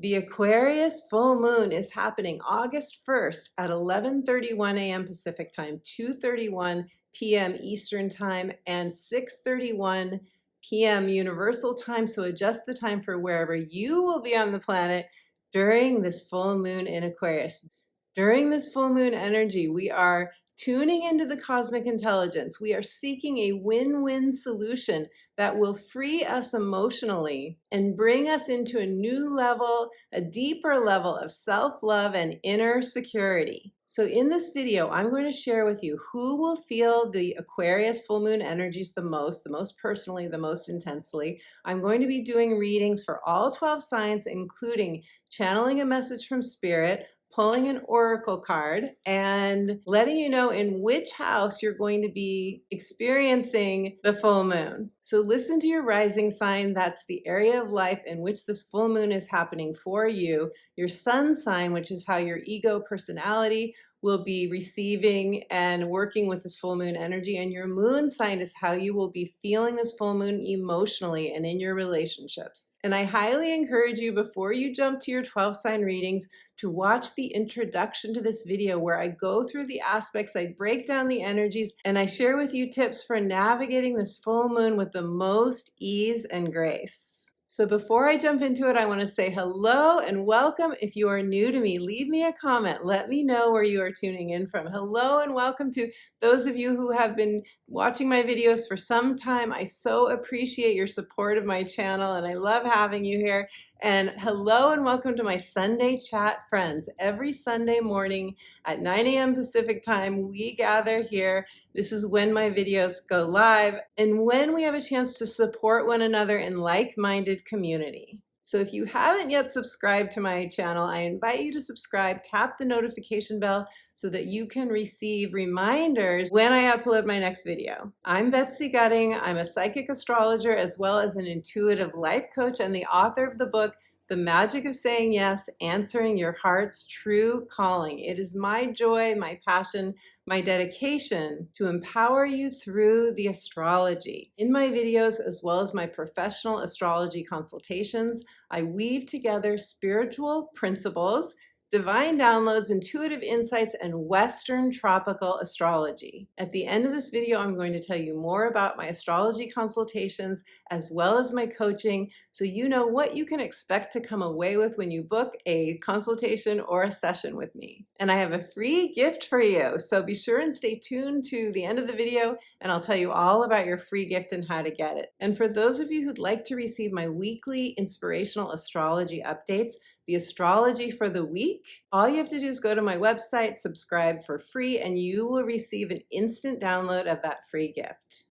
The Aquarius full moon is happening August 1st at 11:31 a.m. Pacific time, 2:31 p.m. Eastern time, and 6:31 p.m. Universal time. So adjust the time for wherever you will be on the planet during this full moon in Aquarius. During this full moon energy, we are tuning into the cosmic intelligence. We are seeking a win-win solution that will free us emotionally and bring us into a new level, a deeper level of self-love and inner security. So in this video, I'm going to share with you who will feel the Aquarius full moon energies the most personally, the most intensely. I'm going to be doing readings for all 12 signs, including channeling a message from Spirit, pulling an oracle card, and letting you know in which house you're going to be experiencing the full moon. So listen to your rising sign. That's the area of life in which this full moon is happening for you. Your sun sign, which is how your ego personality will be receiving and working with this full moon energy, and your moon sign is how you will be feeling this full moon emotionally and in your relationships. And I highly encourage you, before you jump to your 12 sign readings, to watch the introduction to this video where I go through the aspects, I break down the energies, and I share with you tips for navigating this full moon with the most ease and grace. So before I jump into it, I want to say hello and welcome. If you are new to me, leave me a comment. Let me know where you are tuning in from. Hello and welcome to those of you who have been watching my videos for some time. I so appreciate your support of my channel and I love having you here. And hello and welcome to my Sunday chat friends. Every Sunday morning at 9 a.m. Pacific time, we gather here. This is when my videos go live and when we have a chance to support one another in like-minded community. So if you haven't yet subscribed to my channel, I invite you to subscribe, tap the notification bell so that you can receive reminders when I upload my next video. I'm Betsy Gutting. I'm a psychic astrologer as well as an intuitive life coach and the author of the book, The Magic of Saying Yes, Answering Your Heart's True Calling. It is my joy, my passion, my dedication to empower you through the astrology. In my videos, as well as my professional astrology consultations, I weave together spiritual principles, divine downloads, intuitive insights, and Western tropical astrology. At the end of this video, I'm going to tell you more about my astrology consultations as well as my coaching, so you know what you can expect to come away with when you book a consultation or a session with me. And I have a free gift for you, so be sure and stay tuned to the end of the video, and I'll tell you all about your free gift and how to get it. And for those of you who'd like to receive my weekly inspirational astrology updates, the astrology for the week, all you have to do is go to my website, subscribe for free, and you will receive an instant download of that free gift.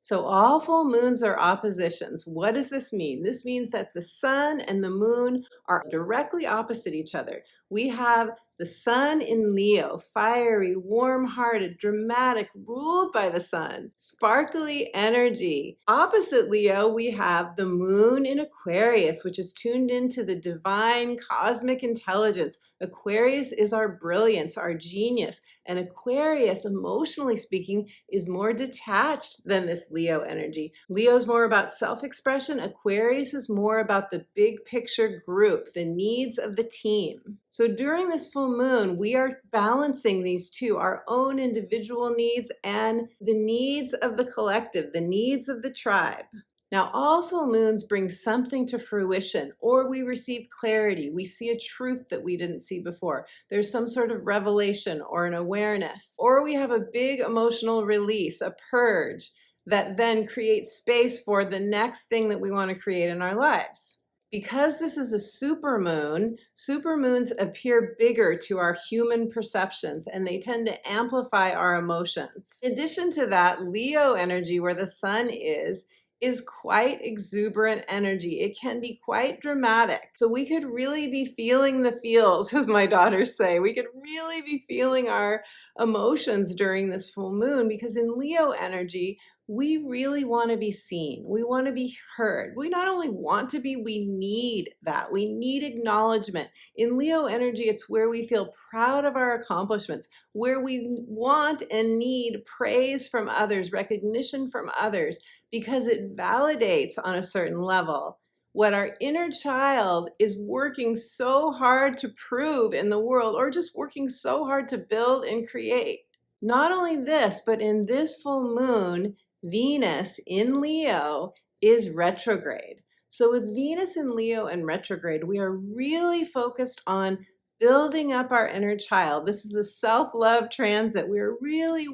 So all full moons are oppositions. What does this mean? This means that the sun and the moon are directly opposite each other. We have the sun in Leo, fiery, warm-hearted, dramatic, ruled by the sun, sparkly energy. Opposite Leo, we have the moon in Aquarius, which is tuned into the divine cosmic intelligence. Aquarius is our brilliance, our genius, and Aquarius, emotionally speaking, is more detached than this Leo energy. Leo is more about self-expression. Aquarius is more about the big picture group, the needs of the team. So during this full moon, we are balancing these two, our own individual needs and the needs of the collective, the needs of the tribe. Now, all full moons bring something to fruition, or we receive clarity. We see a truth that we didn't see before. There's some sort of revelation or an awareness, or we have a big emotional release, a purge that then creates space for the next thing that we want to create in our lives. Because this is a supermoon, supermoons appear bigger to our human perceptions and they tend to amplify our emotions. In addition to that, Leo energy, where the sun is quite exuberant energy. It can be quite dramatic. So we could really be feeling the feels, as my daughters say. We could really be feeling our emotions during this full moon because in Leo energy, we really want to be seen. We want to be heard. We not only want to be, we need that. We need acknowledgement. In Leo energy, it's where we feel proud of our accomplishments, where we want and need praise from others, recognition from others, because it validates on a certain level what our inner child is working so hard to prove in the world, or just working so hard to build and create. Not only this, but in this full moon, Venus in Leo is retrograde. So with Venus in Leo and retrograde, we are really focused on building up our inner child. This is a self-love transit. We are really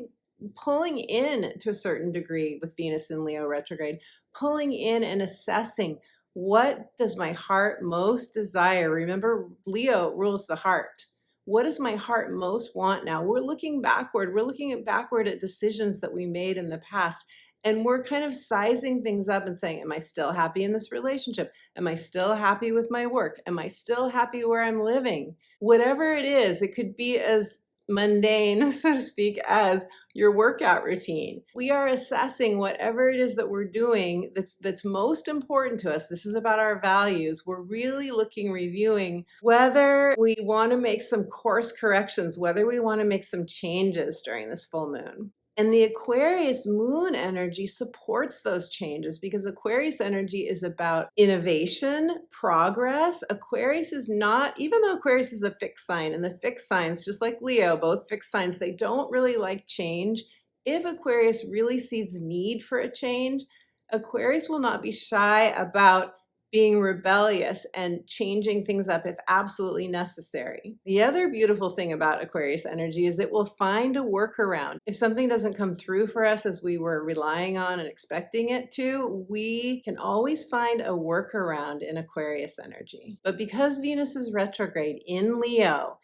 pulling in to a certain degree with Venus in Leo retrograde, pulling in and assessing, what does my heart most desire? Remember, Leo rules the heart. What does my heart most want now? We're looking backward. We're looking backward at decisions that we made in the past. And we're kind of sizing things up and saying, am I still happy in this relationship? Am I still happy with my work? Am I still happy where I'm living? Whatever it is, it could be as mundane, so to speak, as your workout routine. We are assessing whatever it is that we're doing that's most important to us. This is about our values. We're really looking, reviewing whether we want to make some course corrections, whether we want to make some changes during this full moon. And the Aquarius moon energy supports those changes, because Aquarius energy is about innovation, progress. Aquarius is not, even though Aquarius is a fixed sign, and the fixed signs, just like Leo, both fixed signs, they don't really like change. If Aquarius really sees need for a change, Aquarius will not be shy about being rebellious and changing things up if absolutely necessary. The other beautiful thing about Aquarius energy is it will find a workaround. If something doesn't come through for us as we were relying on and expecting it to, we can always find a workaround in Aquarius energy. But because Venus is retrograde in Leo,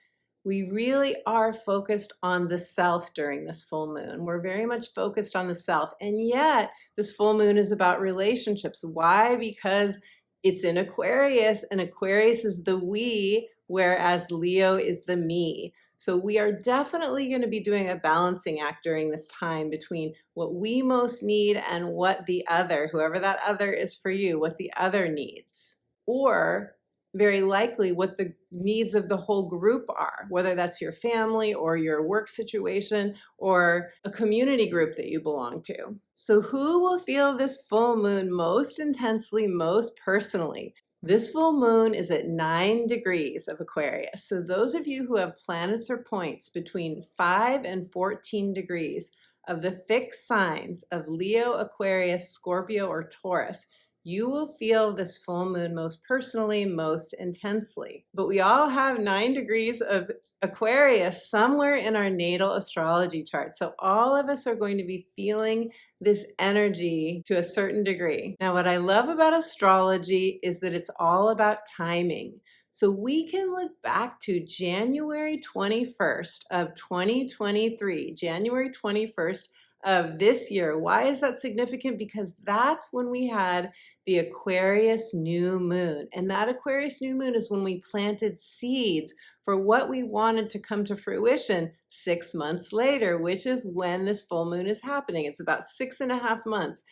we really are focused on the self during this full moon. We're very much focused on the self. And yet, this full moon is about relationships. Why? Because it's in Aquarius, and Aquarius is the we, whereas Leo is the me. So we are definitely going to be doing a balancing act during this time between what we most need and what the other, whoever that other is for you, what the other needs. Or very likely what the needs of the whole group are, whether that's your family or your work situation or a community group that you belong to. So who will feel this full moon most intensely, most personally? This full moon is at 9 degrees of Aquarius. So those of you who have planets or points between 5 and 14 degrees of the fixed signs of Leo, Aquarius, Scorpio, or Taurus, you will feel this full moon most personally, most intensely. But we all have 9 degrees of Aquarius somewhere in our natal astrology chart. So all of us are going to be feeling this energy to a certain degree. Now, what I love about astrology is that it's all about timing. So we can look back to January 21st of 2023, January 21st of this year. Why is that significant? Because that's when we had the Aquarius new moon. And that Aquarius new moon is when we planted seeds for what we wanted to come to fruition 6 months later, which is when this full moon is happening. It's about 6.5 months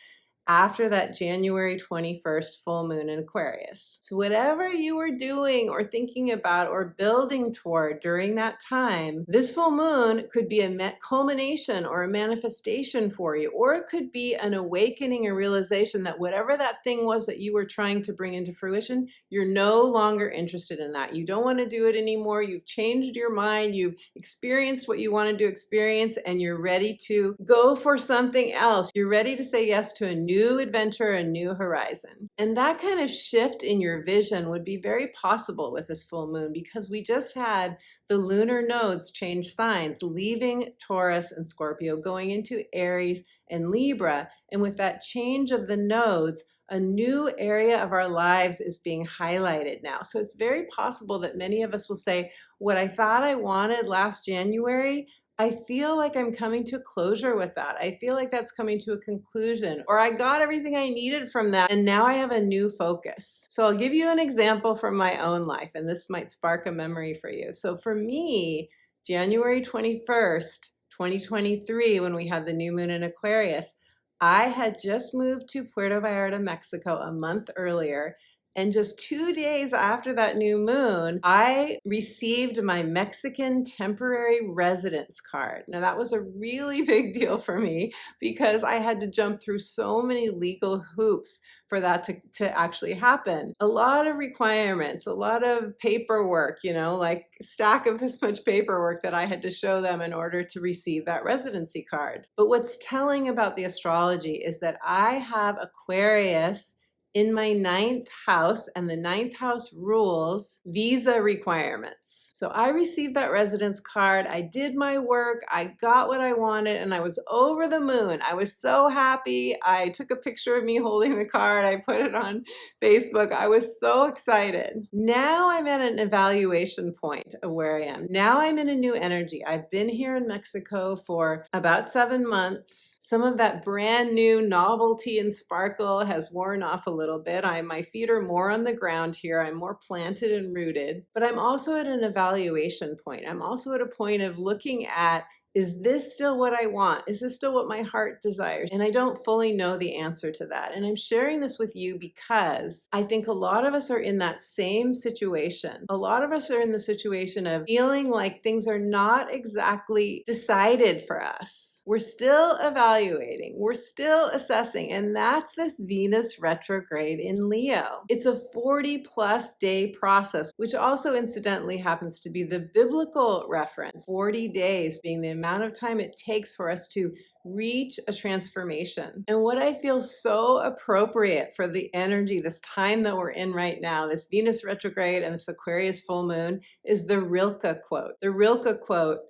after that January 21st full moon in Aquarius. So whatever you were doing or thinking about or building toward during that time, this full moon could be a culmination or a manifestation for you, or it could be an awakening, a realization that whatever that thing was that you were trying to bring into fruition, you're no longer interested in that. You don't want to do it anymore. You've changed your mind. You've experienced what you wanted to experience, and you're ready to go for something else. You're ready to say yes to a new adventure, a new horizon. And that kind of shift in your vision would be very possible with this full moon, because we just had the lunar nodes change signs, leaving Taurus and Scorpio, going into Aries and Libra. And with that change of the nodes, a new area of our lives is being highlighted now. So it's very possible that many of us will say, what I thought I wanted last January, I feel like I'm coming to a closure with that. I feel like that's coming to a conclusion, or I got everything I needed from that, and now I have a new focus. So I'll give you an example from my own life, and this might spark a memory for you. So for me, January 21st, 2023, when we had the new moon in Aquarius, I had just moved to Puerto Vallarta, Mexico a month earlier, And just 2 days after that new moon, I received my Mexican temporary residence card. Now, that was a really big deal for me because I had to jump through so many legal hoops for that to actually happen. A lot of requirements, a lot of paperwork, like a stack of this much paperwork that I had to show them in order to receive that residency card. But what's telling about the astrology is that I have Aquarius in my 9th house, and the 9th house rules visa requirements. So I received that residence card. I did my work. I got what I wanted, and I was over the moon. I was so happy. I took a picture of me holding the card. I put it on Facebook. I was so excited. Now I'm at an evaluation point of where I am. Now I'm in a new energy. I've been here in Mexico for about 7 months. Some of that brand new novelty and sparkle has worn off a little bit. My feet are more on the ground here. I'm more planted and rooted, but I'm also at an evaluation point. I'm also at a point of looking at, is this still what I want? Is this still what my heart desires? And I don't fully know the answer to that. And I'm sharing this with you because I think a lot of us are in that same situation. A lot of us are in the situation of feeling like things are not exactly decided for us. We're still evaluating. We're still assessing. And that's this Venus retrograde in Leo. It's a 40+ day process, which also incidentally happens to be the biblical reference, 40 days being the amount of time it takes for us to reach a transformation. And what I feel so appropriate for the energy, this time that we're in right now, this Venus retrograde and this Aquarius full moon, is the Rilke quote. The Rilke quote,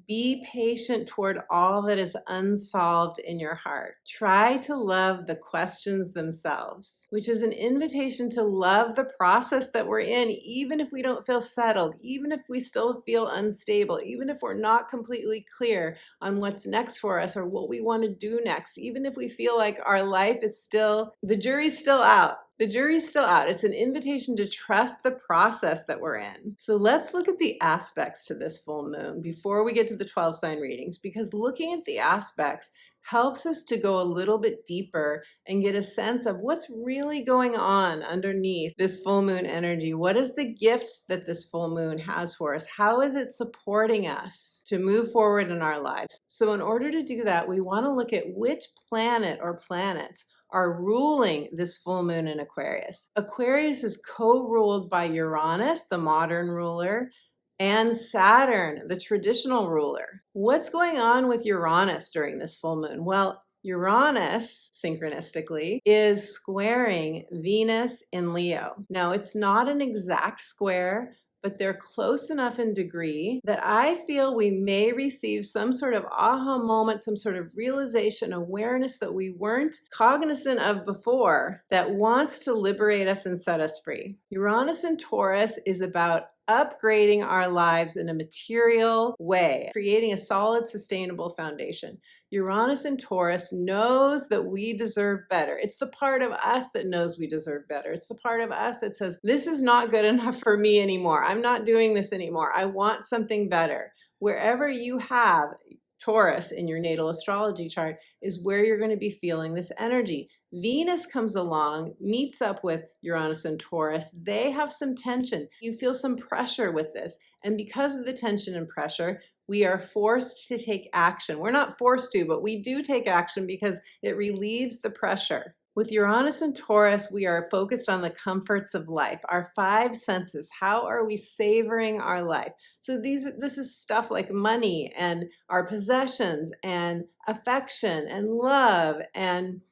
"Be patient toward all that is unsolved in your heart. Try to love the questions themselves," which is an invitation to love the process that we're in, even if we don't feel settled, even if we still feel unstable, even if we're not completely clear on what's next for us or what we want to do next, even if we feel like our life is still, the jury's still out. The jury's still out. It's an invitation to trust the process that we're in. So let's look at the aspects to this full moon before we get to the 12 sign readings, because looking at the aspects helps us to go a little bit deeper and get a sense of what's really going on underneath this full moon energy. What is the gift that this full moon has for us? How is it supporting us to move forward in our lives? So in order to do that, we want to look at which planet or planets are ruling this full moon in Aquarius. Aquarius is co-ruled by Uranus, the modern ruler, and Saturn, the traditional ruler. What's going on with Uranus during this full moon? Well, Uranus, synchronistically, is squaring Venus in Leo. Now, it's not an exact square, but they're close enough in degree that I feel we may receive some sort of aha moment, some sort of realization, awareness that we weren't cognizant of before that wants to liberate us and set us free. Uranus in Taurus is about upgrading our lives in a material way, creating a solid, sustainable foundation. Uranus in Taurus knows that we deserve better. It's the part of us that knows we deserve better. It's the part of us that says, this is not good enough for me anymore. I'm not doing this anymore. I want something better. Wherever you have Taurus in your natal astrology chart is where you're going to be feeling this energy. Venus comes along, meets up with Uranus and Taurus. They have some tension. You feel some pressure with this. And because of the tension and pressure, we are forced to take action. We're not forced to, but we do take action because it relieves the pressure. With Uranus and Taurus, we are focused on the comforts of life, our 5 senses. How are we savoring our life? So this is stuff like money and our possessions and affection and love and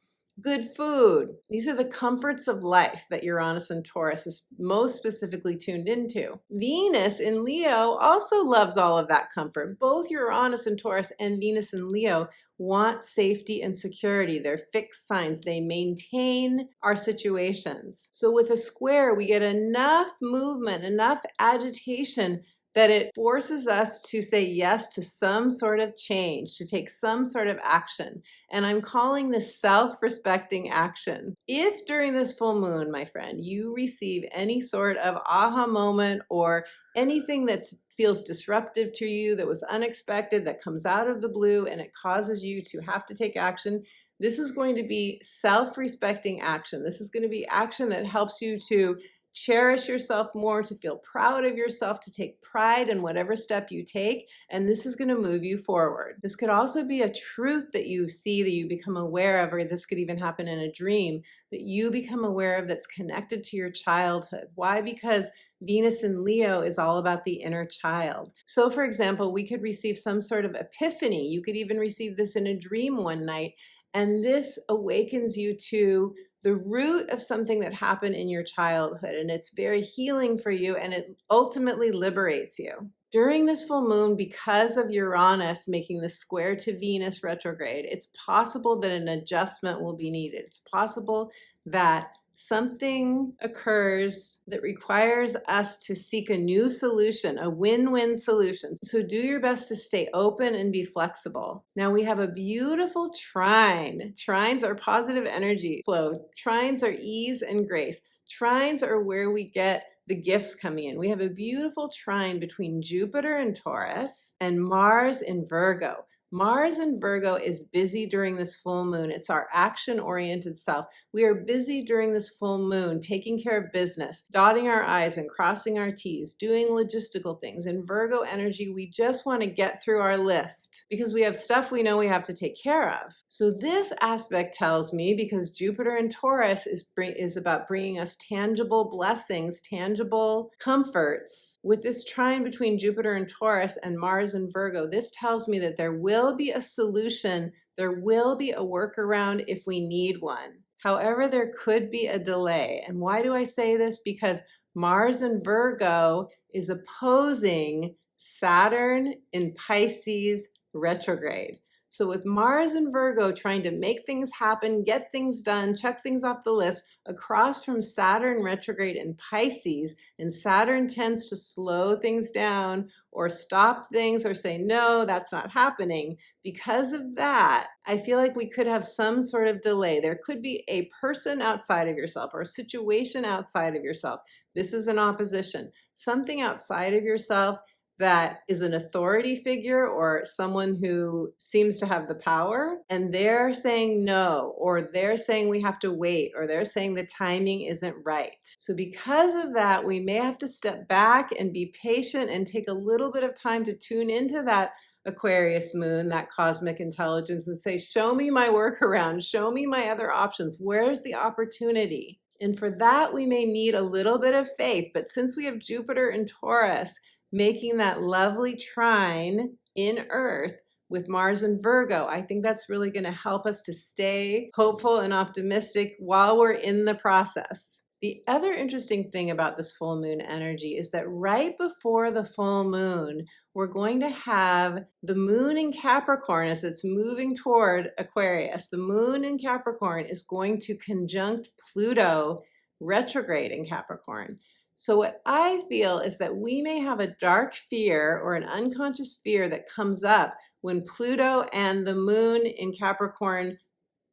good food. These are the comforts of life that Uranus and Taurus is most specifically tuned into. Venus in Leo also loves all of that comfort. Both Uranus and Taurus and Venus in Leo want safety and security. They're fixed signs. They maintain our situations. So with a square, we get enough movement, enough agitation that it forces us to say yes to some sort of change, to take some sort of action. And I'm calling this self-respecting action. If during this full moon, my friend, you receive any sort of aha moment or anything that feels disruptive to you, that was unexpected, that comes out of the blue, and it causes you to have to take action, This is going to be self-respecting action. This is going to be action that helps you to cherish yourself more, to feel proud of yourself, to take pride in whatever step you take, and this is going to move you forward. This could also be a truth that you see, that you become aware of, or this could even happen in a dream that you become aware of that's connected to your childhood. Why? Because Venus in Leo is all about the inner child. So for example, we could receive some sort of epiphany. You could even receive this in a dream one night, and this awakens you to the root of something that happened in your childhood, and it's very healing for you, and it ultimately liberates you. During this full moon, because of Uranus making the square to Venus retrograde, it's possible that an adjustment will be needed. It's possible that something occurs that requires us to seek a new solution, a win-win solution. So do your best to stay open and be flexible. Now we have a beautiful trine. Trines are positive energy flow. Trines are ease and grace. Trines are where we get the gifts coming in. We have a beautiful trine between Jupiter in Taurus and Mars in Virgo. Mars in Virgo is busy during this full moon. It's our action-oriented self. We are busy during this full moon, taking care of business, dotting our I's and crossing our T's, doing logistical things. In Virgo energy, we just want to get through our list because we have stuff we know we have to take care of. So this aspect tells me, because Jupiter in Taurus is about bringing us tangible blessings, tangible comforts. With this trine between Jupiter and Taurus and Mars and Virgo, this tells me that there will be a solution, there will be a workaround if we need one. However, there could be a delay. And why do I say this? Because Mars in Virgo is opposing Saturn in Pisces retrograde. So with Mars in Virgo trying to make things happen, get things done, check things off the list, across from Saturn retrograde in Pisces, and Saturn tends to slow things down or stop things or say, no, that's not happening. Because of that, I feel like we could have some sort of delay. There could be a person outside of yourself or a situation outside of yourself. This is an opposition. Something outside of yourself that is an authority figure or someone who seems to have the power, and they're saying no, or they're saying we have to wait, or they're saying the timing isn't right. So because of that, we may have to step back and be patient and take a little bit of time to tune into that Aquarius moon, that cosmic intelligence, and say, show me my workaround, show me my other options, where's the opportunity? And for that, we may need a little bit of faith, but since we have Jupiter in Taurus, making that lovely trine in Earth with Mars and Virgo, I think that's really going to help us to stay hopeful and optimistic while we're in the process. The other interesting thing about this full moon energy is that right before the full moon, we're going to have the moon in Capricorn as it's moving toward Aquarius. The moon in Capricorn is going to conjunct Pluto retrograde in Capricorn. So what I feel is that we may have a dark fear or an unconscious fear that comes up when Pluto and the moon in Capricorn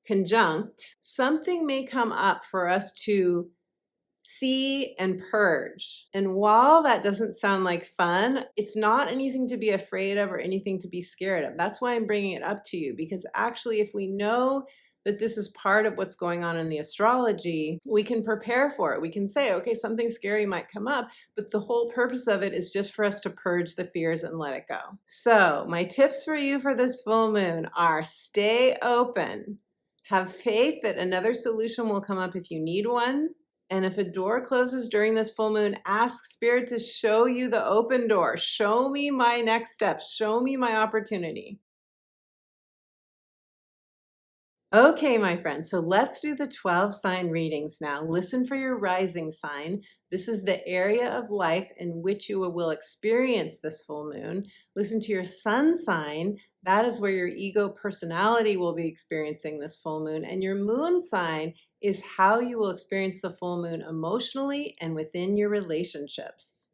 conjunct. Something may come up for us to see and purge. And while that doesn't sound like fun, it's not anything to be afraid of or anything to be scared of. That's why I'm bringing it up to you, because actually if we know that this is part of what's going on in the astrology, we can prepare for it. We can say, okay, something scary might come up, but the whole purpose of it is just for us to purge the fears and let it go. So my tips for you for this full moon are: stay open, have faith that another solution will come up if you need one. And if a door closes during this full moon, ask Spirit to show you the open door. Show me my next step. Show me my opportunity. Okay, my friends, so let's do the 12 sign readings now. Listen for your rising sign. This is the area of life in which you will experience this full moon. Listen to your sun sign. That is where your ego personality will be experiencing this full moon. And your moon sign is how you will experience the full moon emotionally and within your relationships.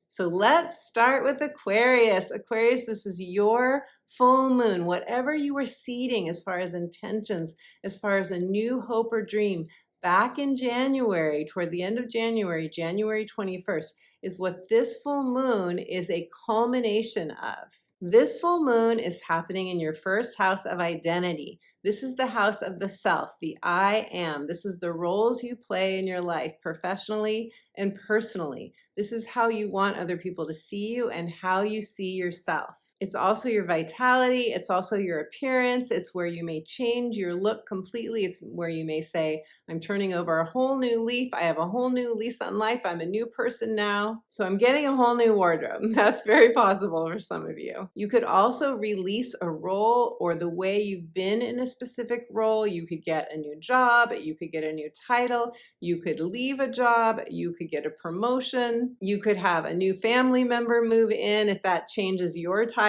So let's start with Aquarius. Aquarius, this is your full moon. Whatever you were seeding as far as intentions, as far as a new hope or dream, back in January, toward the end of January, January 21st, is what this full moon is a culmination of. This full moon is happening in your first house of identity. This is the house of the self, the I am. This is the roles you play in your life, professionally and personally. This is how you want other people to see you and how you see yourself. It's also your vitality. It's also your appearance. It's where you may change your look completely. It's where you may say, I'm turning over a whole new leaf. I have a whole new lease on life. I'm a new person now. So I'm getting a whole new wardrobe. That's very possible for some of you. You could also release a role or the way you've been in a specific role. You could get a new job. You could get a new title. You could leave a job. You could get a promotion. You could have a new family member move in if that changes your title.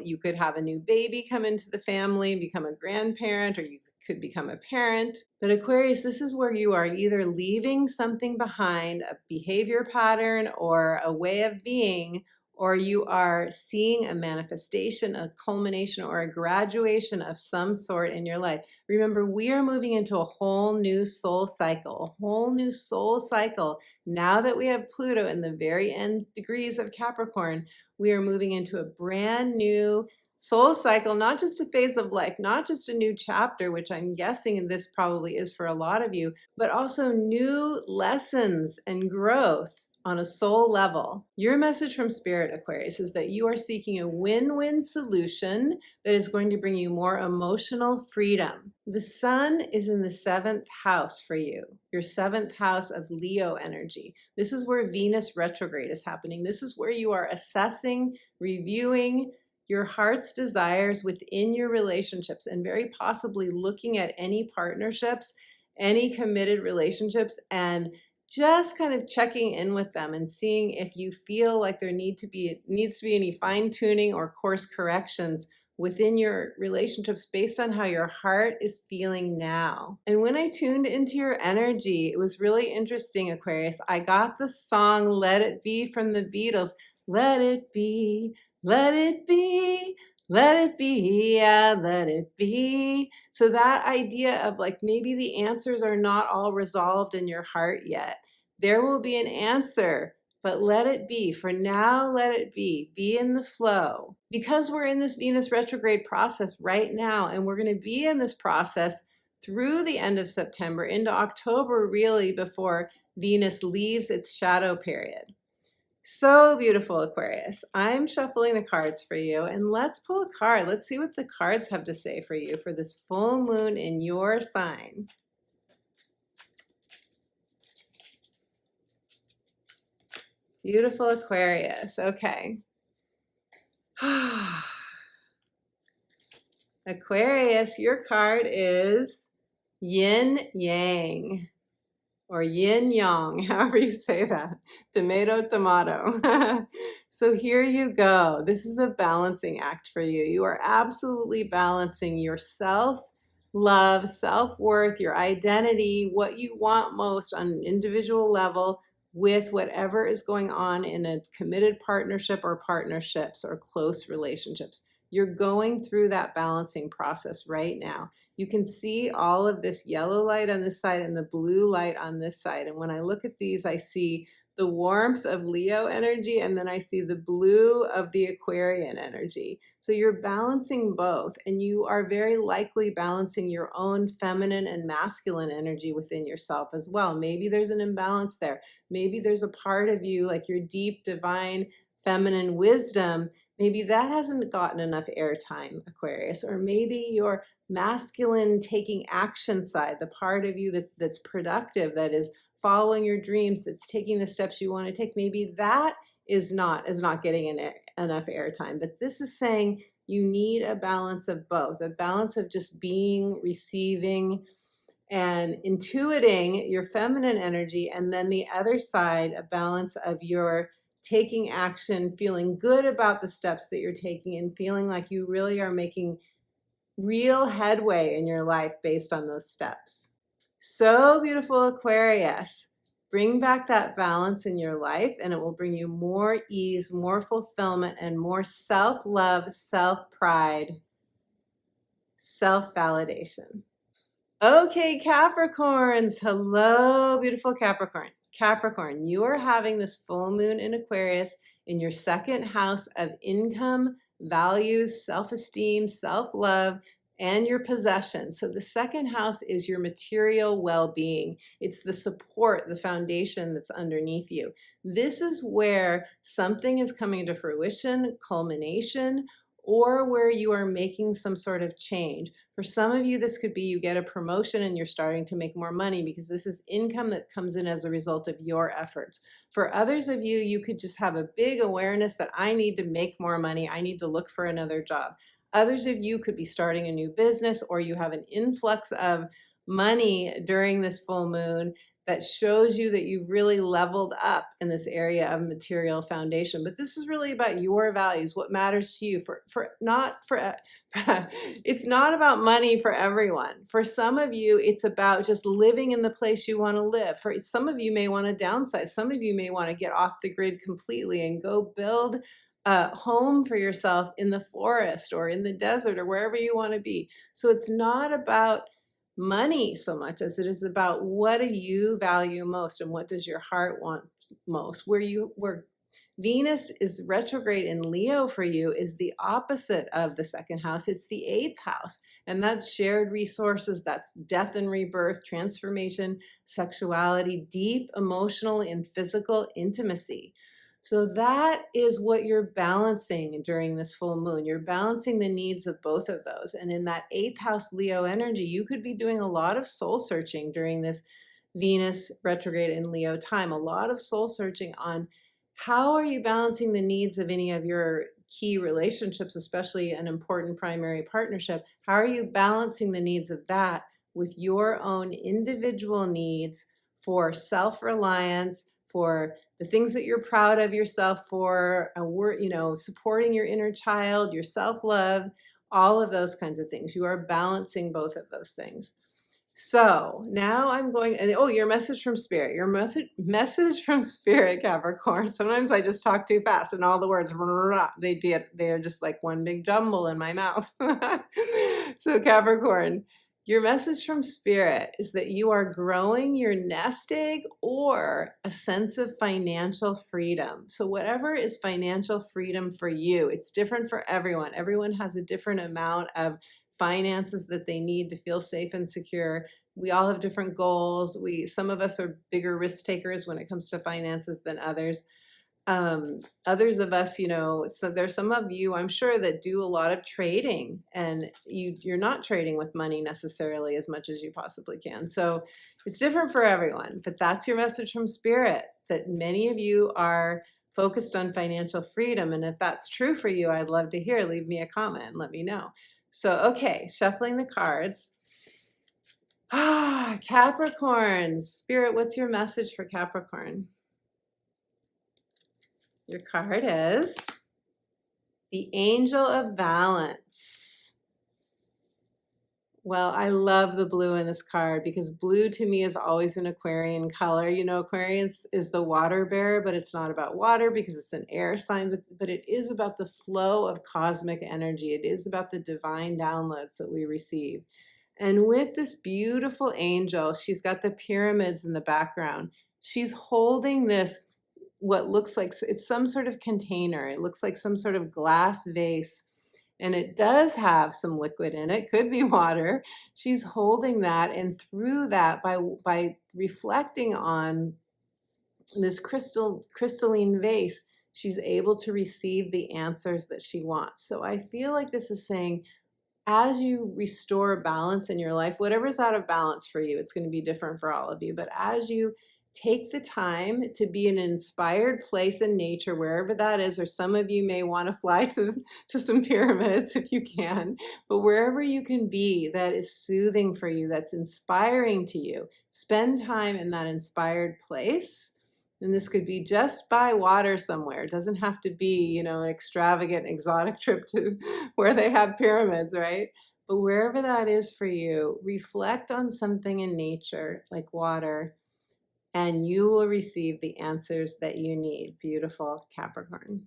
You could have a new baby come into the family, become a grandparent, or you could become a parent. But Aquarius, this is where you are either leaving something behind, a behavior pattern or a way of being, or you are seeing a manifestation, a culmination, or a graduation of some sort in your life. Remember, we are moving into a whole new soul cycle, a whole new soul cycle. Now that we have Pluto in the very end degrees of Capricorn, we are moving into a brand new soul cycle, not just a phase of life, not just a new chapter, which I'm guessing this probably is for a lot of you, but also new lessons and growth on a soul level. Your message from Spirit, Aquarius, is that you are seeking a win-win solution that is going to bring you more emotional freedom. The sun is in the 7th house for you, your 7th house of Leo energy. This is where Venus retrograde is happening. This is where you are assessing, reviewing your heart's desires within your relationships, and very possibly looking at any partnerships, any committed relationships, and just kind of checking in with them and seeing if you feel like there needs to be any fine tuning or course corrections within your relationships based on how your heart is feeling now. And when I tuned into your energy, it was really interesting, Aquarius. I got the song Let It Be from the Beatles. Let it be. Let it be, let it be, yeah, let it be. So that idea of like maybe the answers are not all resolved in your heart yet. There will be an answer, but let it be. For now, let it be. Be in the flow. Because we're in this Venus retrograde process right now, and we're going to be in this process through the end of September into October, really, before Venus leaves its shadow period. So beautiful, Aquarius. I'm shuffling the cards for you, and let's pull a card. Let's see what the cards have to say for you for this full moon in your sign. Beautiful, Aquarius. Okay. Aquarius, your card is Yin Yang. Or yin yang, however you say that. Tomato, tomato. So here you go. This is a balancing act for you. You are absolutely balancing your self-love, self-worth, your identity, what you want most on an individual level with whatever is going on in a committed partnership or partnerships or close relationships. You're going through that balancing process right now. You can see all of this yellow light on this side and the blue light on this side. And when I look at these, I see the warmth of Leo energy, and then I see the blue of the Aquarian energy. So you're balancing both, and you are very likely balancing your own feminine and masculine energy within yourself as well. Maybe there's an imbalance there. Maybe there's a part of you, like your deep, divine, feminine wisdom, maybe that hasn't gotten enough airtime, Aquarius, or maybe your masculine taking action side, the part of you that's productive, that is following your dreams, that's taking the steps you want to take, maybe that is not getting enough airtime. But this is saying you need a balance of both, a balance of just being, receiving, and intuiting your feminine energy, and then the other side, a balance of your taking action, feeling good about the steps that you're taking, and feeling like you really are making real headway in your life based on those steps. So beautiful, Aquarius. Bring back that balance in your life, and it will bring you more ease, more fulfillment, and more self-love, self-pride, self-validation. Okay, Capricorns. Hello, beautiful Capricorn. Capricorn, you are having this full moon in Aquarius in your 2nd house of income, values, self-esteem, self-love, and your possessions. So the second house is your material well-being. It's the support, the foundation that's underneath you. This is where something is coming to fruition, culmination, or where you are making some sort of change. For some of you, this could be you get a promotion and you're starting to make more money because this is income that comes in as a result of your efforts. For others of you, you could just have a big awareness that I need to make more money. I need to look for another job. Others of you could be starting a new business, or you have an influx of money during this full moon that shows you that you've really leveled up in this area of material foundation. But this is really about your values, what matters to you. It's not about money for everyone. For some of you, it's about just living in the place you want to live. For some of you may want to downsize. Some of you may want to get off the grid completely and go build a home for yourself in the forest or in the desert or wherever you want to be. So it's not about money so much as it is about what do you value most and what does your heart want most. Where Venus is retrograde in Leo for you is the opposite of the second house. It's the 8th house, and that's shared resources, that's death and rebirth, transformation, sexuality, deep emotional and physical intimacy. So that is what you're balancing during this full moon. You're balancing the needs of both of those. And in that 8th house Leo energy, you could be doing a lot of soul searching during this Venus retrograde in Leo time, a lot of soul searching on how are you balancing the needs of any of your key relationships, especially an important primary partnership. How are you balancing the needs of that with your own individual needs for self-reliance, for the things that you're proud of yourself for, supporting your inner child, your self-love, all of those kinds of things. You are balancing both of those things. So now I'm going, and your message from spirit, your message from spirit, Capricorn. Sometimes I just talk too fast and all the words, they're just like one big jumble in my mouth. So Capricorn, your message from spirit is that you are growing your nest egg or a sense of financial freedom. So whatever is financial freedom for you, it's different for everyone. Everyone has a different amount of finances that they need to feel safe and secure. We all have different goals. Some of us are bigger risk takers when it comes to finances than others. Others of us, so there's some of you, I'm sure, that do a lot of trading, and you're not trading with money necessarily as much as you possibly can. So it's different for everyone, but that's your message from spirit, that many of you are focused on financial freedom. And if that's true for you, I'd love to hear. Leave me a comment and let me know. So, okay, shuffling the cards. Capricorn, spirit, what's your message for Capricorn? Your card is the Angel of Balance. Well, I love the blue in this card because blue to me is always an Aquarian color. Aquarius is the water bearer, but it's not about water because it's an air sign, but it is about the flow of cosmic energy. It is about the divine downloads that we receive. And with this beautiful angel, she's got the pyramids in the background. She's holding this, what looks like it's some sort of container. It looks like some sort of glass vase, and it does have some liquid in it, could be water. She's holding that, and through that, by reflecting on this crystalline vase, she's able to receive the answers that she wants. So I feel like this is saying, as you restore balance in your life, whatever's out of balance for you, it's going to be different for all of you, but as you take the time to be in an inspired place in nature, wherever that is, or some of you may want to fly to some pyramids if you can, but wherever you can be that is soothing for you, that's inspiring to you, spend time in that inspired place. And this could be just by water somewhere. It doesn't have to be, an extravagant, exotic trip to where they have pyramids, right? But wherever that is for you, reflect on something in nature, like water, and you will receive the answers that you need. Beautiful Capricorn.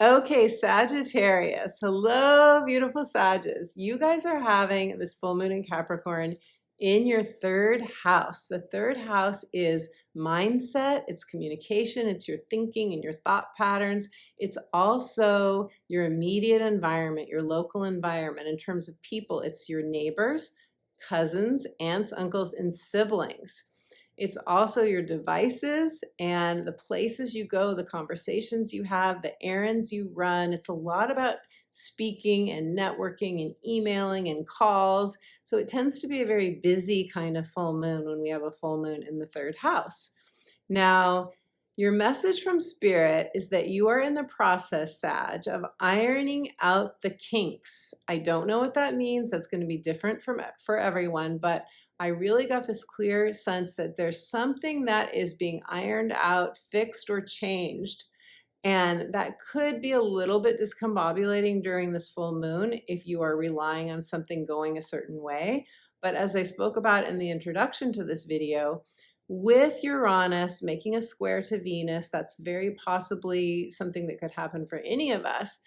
Okay, Sagittarius. Hello, beautiful Sagittarius. You guys are having this full moon in Capricorn in your 3rd house. The 3rd house is mindset, it's communication, it's your thinking and your thought patterns. It's also your immediate environment, your local environment. In terms of people, it's your neighbors, cousins, aunts, uncles, and siblings. It's also your devices and the places you go, the conversations you have, the errands you run. It's a lot about speaking and networking and emailing and calls. So it tends to be a very busy kind of full moon when we have a full moon in the third house. Now, your message from Spirit is that you are in the process, Sag, of ironing out the kinks. I don't know what that means. That's going to be different for everyone, but I really got this clear sense that there's something that is being ironed out, fixed, or changed. And that could be a little bit discombobulating during this full moon if you are relying on something going a certain way. But as I spoke about in the introduction to this video, with Uranus making a square to Venus, that's very possibly something that could happen for any of us.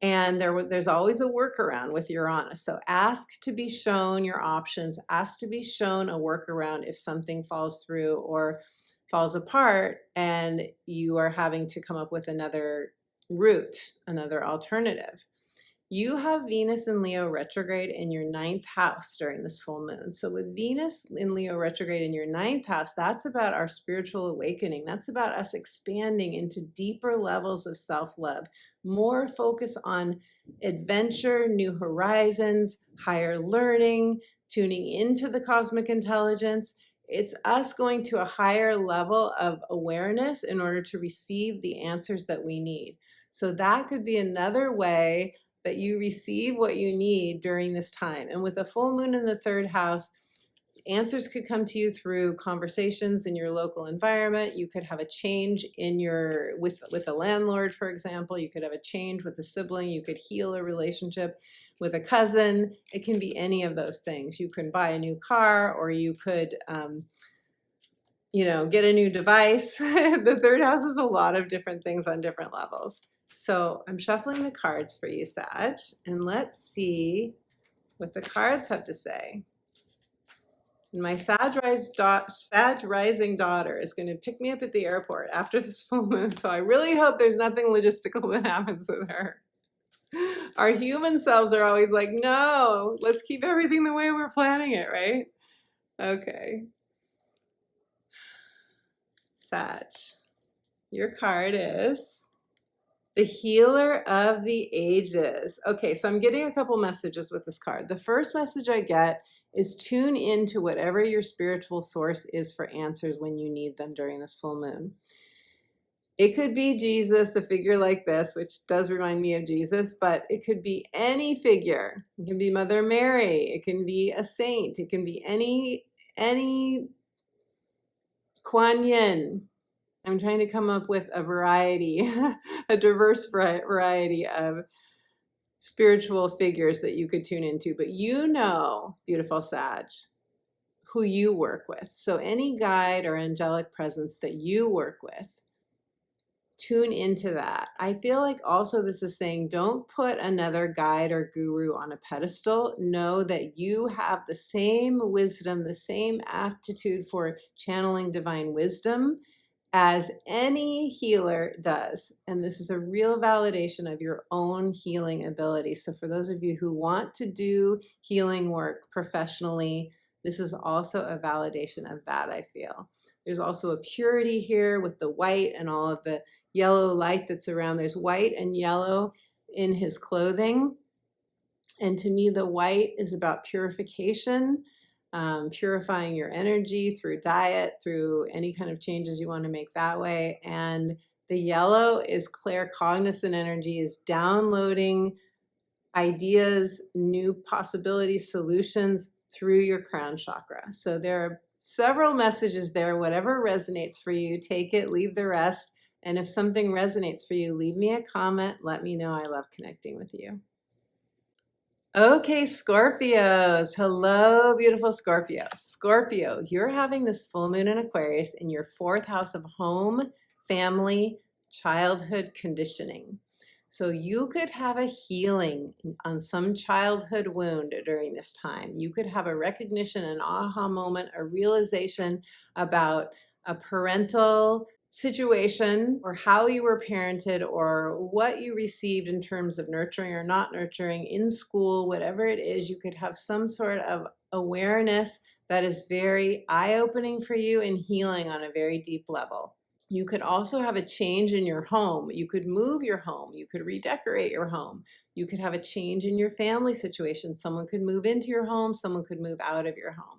And there's always a workaround with Uranus. So ask to be shown your options, ask to be shown a workaround if something falls through or falls apart and you are having to come up with another route, another alternative. You have Venus in Leo retrograde in your 9th house during this full moon. So with Venus in Leo retrograde in your 9th house, that's about our spiritual awakening. That's about us expanding into deeper levels of self-love, more focus on adventure, new horizons, higher learning, tuning into the cosmic intelligence. It's us going to a higher level of awareness in order to receive the answers that we need. So that could be another way that you receive what you need during this time. And with a full moon in the 3rd house, answers could come to you through conversations in your local environment. You could have a change in with a landlord, for example. You could have a change with a sibling. You could heal a relationship with a cousin. It can be any of those things. You can buy a new car, or you could get a new device. The 3rd house is a lot of different things on different levels. So I'm shuffling the cards for you, Sag, and let's see what the cards have to say. And my Sag rising daughter is going to pick me up at the airport after this full moon, so I really hope there's nothing logistical that happens with her. Our human selves are always like, no, let's keep everything the way we're planning it, right? Okay. Sag, your card is the Healer of the Ages. Okay, so I'm getting a couple messages with this card. The first message I get is tune into whatever your spiritual source is for answers when you need them during this full moon. It could be Jesus, a figure like this, which does remind me of Jesus, but it could be any figure. It can be Mother Mary. It can be a saint. It can be any Kuan Yin. I'm trying to come up with a variety, a diverse variety of spiritual figures that you could tune into. But beautiful Sag, who you work with. So any guide or angelic presence that you work with, tune into that. I feel like also this is saying don't put another guide or guru on a pedestal. Know that you have the same wisdom, the same aptitude for channeling divine wisdom as any healer does. And this is a real validation of your own healing ability. So for those of you who want to do healing work professionally, this is also a validation of that, I feel. There's also a purity here with the white and all of the yellow light that's around. There's white and yellow in his clothing. And to me, the white is about purification. Purifying your energy through diet, through any kind of changes you want to make that way. And the yellow is claircognizant energy, is downloading ideas, new possibilities, solutions through your crown chakra. So there are several messages there. Whatever resonates for you, take it, leave the rest. And if something resonates for you, leave me a comment. Let me know. I love connecting with you. Okay, Scorpios. Hello, beautiful Scorpio. Scorpio, you're having this full moon in Aquarius in your 4th house of home, family, childhood conditioning. So you could have a healing on some childhood wound during this time. You could have a recognition, an aha moment, a realization about a parental situation, or how you were parented, or what you received in terms of nurturing or not nurturing in school, whatever it is, you could have some sort of awareness that is very eye-opening for you and healing on a very deep level. You could also have a change in your home. You could move your home. You could redecorate your home. You could have a change in your family situation. Someone could move into your home. Someone could move out of your home.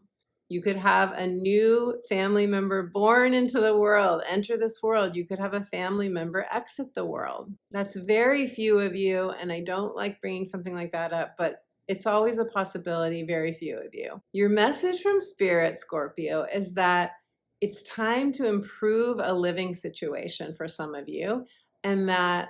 You could have a new family member born into the world, enter this world. You could have a family member exit the world. That's very few of you, and I don't like bringing something like that up, but it's always a possibility, very few of you. Your message from Spirit, Scorpio, is that it's time to improve a living situation for some of you, and that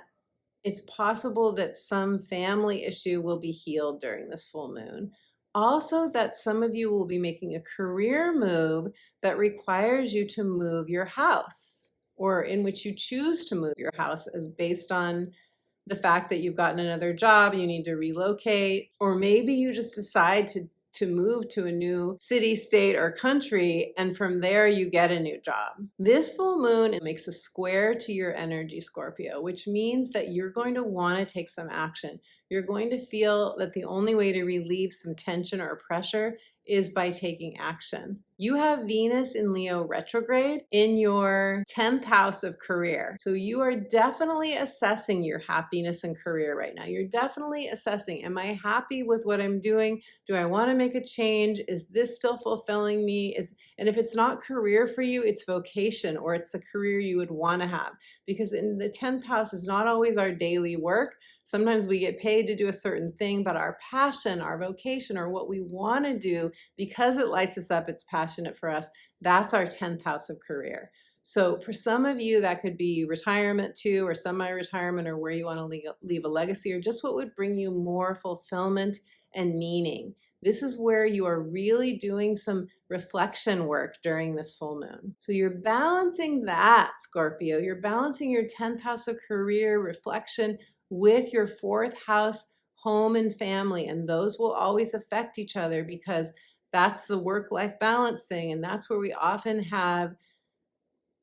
it's possible that some family issue will be healed during this full moon. Also, that some of you will be making a career move that requires you to move your house, or in which you choose to move your house as based on the fact that you've gotten another job, you need to relocate, or maybe you just decide to move to a new city, state, or country, and from there you get a new job. This full moon, it makes a square to your energy, Scorpio, which means that you're going to want to take some action. You're going to feel that the only way to relieve some tension or pressure is by taking action. You have Venus in Leo retrograde in your 10th house of career. So you are definitely assessing your happiness and career right now. You're definitely assessing, am I happy with what I'm doing? Do I want to make a change? Is this still fulfilling me? And if it's not career for you, it's vocation, or it's the career you would want to have. Because in the 10th house is not always our daily work. Sometimes we get paid to do a certain thing, but our passion, our vocation, or what we want to do, because it lights us up, it's passionate for us, that's our 10th house of career. So for some of you, that could be retirement too, or semi-retirement, or where you want to leave a legacy, or just what would bring you more fulfillment and meaning. This is where you are really doing some reflection work during this full moon. So you're balancing that, Scorpio. You're balancing your 10th house of career reflection with your 4th house home and family, and those will always affect each other because that's the work-life balance thing, and that's where we often have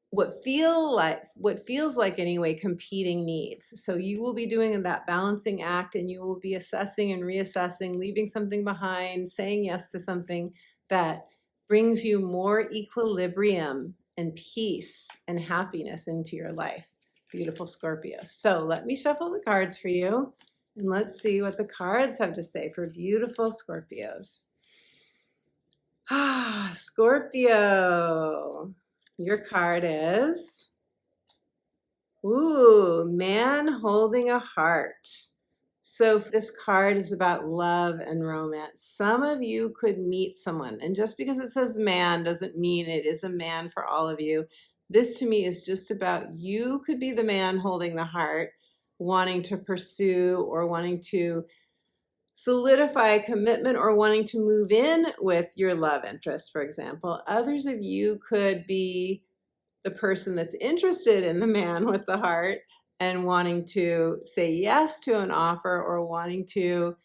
what feels like anyway competing needs. So you will be doing that balancing act, and you will be assessing and reassessing, leaving something behind, saying yes to something that brings you more equilibrium and peace and happiness into your life. Beautiful Scorpio. So let me shuffle the cards for you, and let's see what the cards have to say for beautiful Scorpios. Scorpio, your card is, man holding a heart. So this card is about love and romance. Some of you could meet someone, and just because it says man doesn't mean it is a man for all of you. This to me is just about, you could be the man holding the heart, wanting to pursue or wanting to solidify a commitment or wanting to move in with your love interest, for example. Others of you could be the person that's interested in the man with the heart and wanting to say yes to an offer or wanting to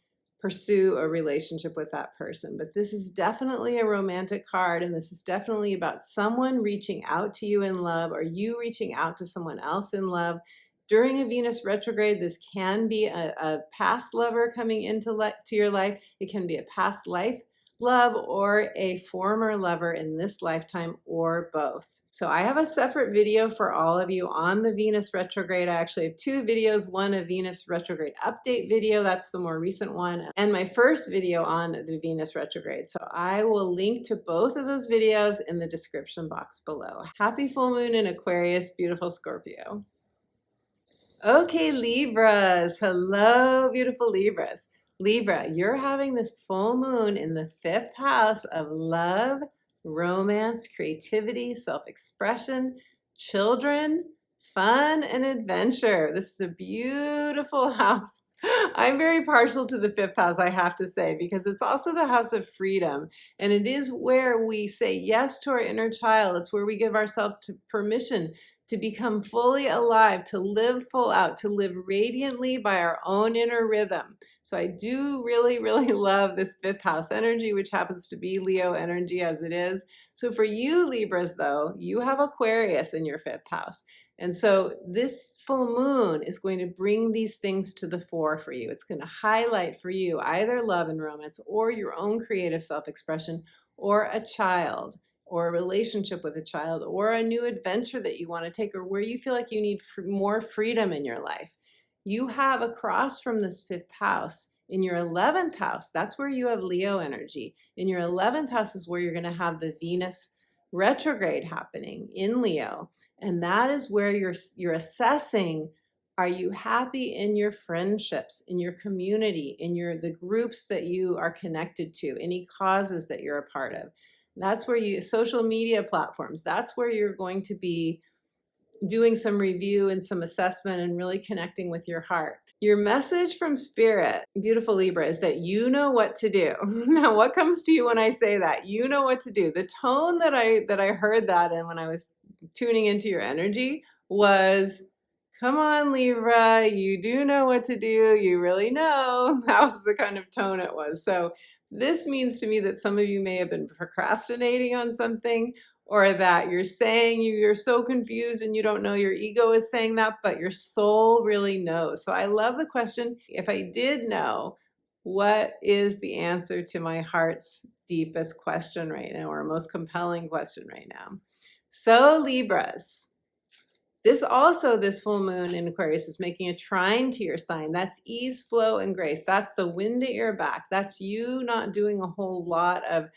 pursue a relationship with that person. But this is definitely a romantic card, and this is definitely about someone reaching out to you in love, or you reaching out to someone else in love. During a Venus retrograde, this can be a past lover coming into your life. It can be a past life love or a former lover in this lifetime, or both. So I have a separate video for all of you on the Venus retrograde. I actually have 2 videos, one a Venus retrograde update video, that's the more recent one, and my first video on the Venus retrograde. So I will link to both of those videos in the description box below. Happy full moon in Aquarius, beautiful Scorpio. Okay, Libras. Hello, beautiful Libras. Libra, you're having this full moon in the 5th house of love, romance, creativity, self-expression, children, fun, and adventure. This is a beautiful house. I'm very partial to the 5th house, I have to say, because it's also the house of freedom. And it is where we say yes to our inner child. It's where we give ourselves permission to become fully alive, to live full out, to live radiantly by our own inner rhythm. So I do really, really love this 5th house energy, which happens to be Leo energy as it is. So for you Libras though, you have Aquarius in your 5th house. And so this full moon is going to bring these things to the fore for you. It's going to highlight for you either love and romance or your own creative self-expression or a child or a relationship with a child or a new adventure that you want to take or where you feel like you need more freedom in your life. You have across from this 5th house in your 11th house, that's where you have Leo energy. In your 11th house is where you're going to have the Venus retrograde happening in Leo. And that is where you're assessing, are you happy in your friendships, in your community, in the groups that you are connected to, any causes that you're a part of. That's where social media platforms, that's where you're going to be doing some review and some assessment and really connecting with your heart. Your message from Spirit, beautiful Libra, is that you know what to do. Now, what comes to you when I say that? You know what to do. The tone that I heard that in when I was tuning into your energy was, come on, Libra, you do know what to do. You really know. That was the kind of tone it was. So this means to me that some of you may have been procrastinating on something, or that you're saying you're so confused and you don't know, your ego is saying that, but your soul really knows. So I love the question. If I did know, what is the answer to my heart's deepest question right now, or most compelling question right now? So Libras, this full moon in Aquarius is making a trine to your sign. That's ease, flow, and grace. That's the wind at your back. That's you not doing a whole lot of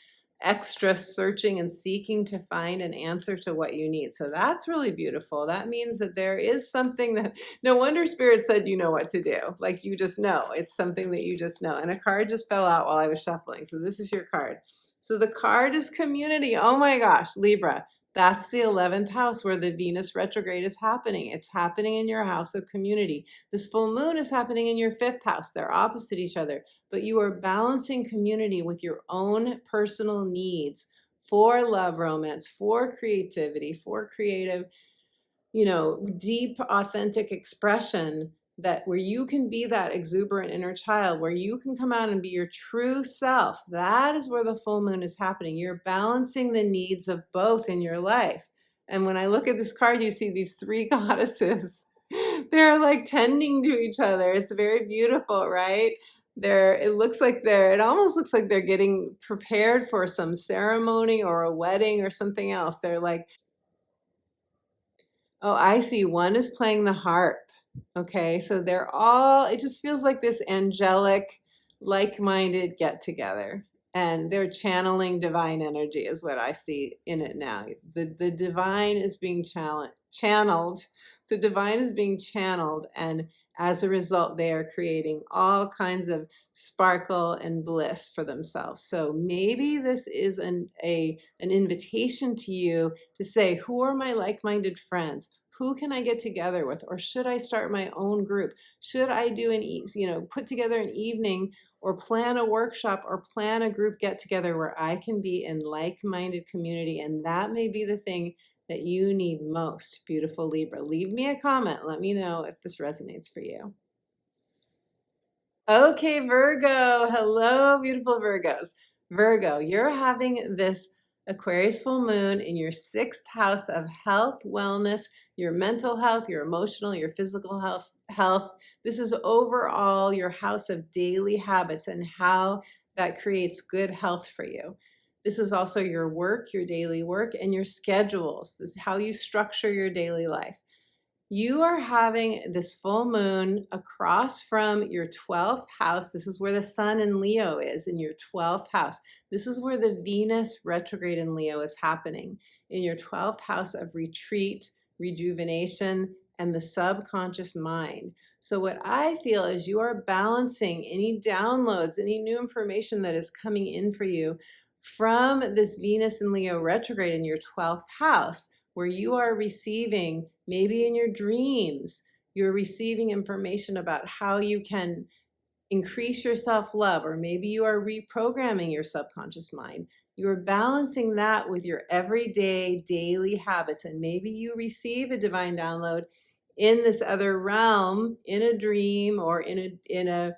extra searching and seeking to find an answer to what you need. So that's really beautiful. That means that there is something that, no wonder Spirit said you know what to do. Like you just know. It's something that you just know. And a card just fell out while I was shuffling. So this is your card. So the card is community. Oh my gosh, Libra. That's the 11th house where the Venus retrograde is happening. It's happening in your house of community. This full moon is happening in your 5th house. They're opposite each other, but you are balancing community with your own personal needs for love, romance, for creativity, for creative, deep, authentic expression, that where you can be that exuberant inner child, where you can come out and be your true self. That is where the full moon is happening. You're balancing the needs of both in your life. And when I look at this card, you see these 3 goddesses. They're like tending to each other. It's very beautiful, right? It almost looks like they're getting prepared for some ceremony or a wedding or something else. They're like, oh, I see. One is playing the harp. Okay, so it just feels like this angelic, like-minded get-together. And they're channeling divine energy is what I see in it now. The divine is being channeled. The divine is being channeled, and as a result, they are creating all kinds of sparkle and bliss for themselves. So maybe this is an invitation to you to say, who are my like-minded friends? Who can I get together with? Or should I start my own group? Should I put together an evening or plan a workshop or plan a group get together where I can be in like-minded community? And that may be the thing that you need most, beautiful Libra. Leave me a comment. Let me know if this resonates for you. Okay, Virgo. Hello, beautiful Virgos. Virgo, you're having this Aquarius full moon in your 6th house of health, wellness, your mental health, your emotional, your physical health. This is overall your house of daily habits and how that creates good health for you. This is also your work, your daily work, and your schedules. This is how you structure your daily life. You are having this full moon across from your 12th house. This is where the sun in Leo is, in your 12th house. This is where the Venus retrograde in Leo is happening, in your 12th house of retreat, rejuvenation, and the subconscious mind. So what I feel is you are balancing any downloads, any new information that is coming in for you from this Venus in Leo retrograde in your 12th house, where you are receiving, maybe in your dreams, you're receiving information about how you can increase your self-love, or maybe you are reprogramming your subconscious mind. You're balancing that with your everyday, daily habits, and maybe you receive a divine download in this other realm, in a dream, or in a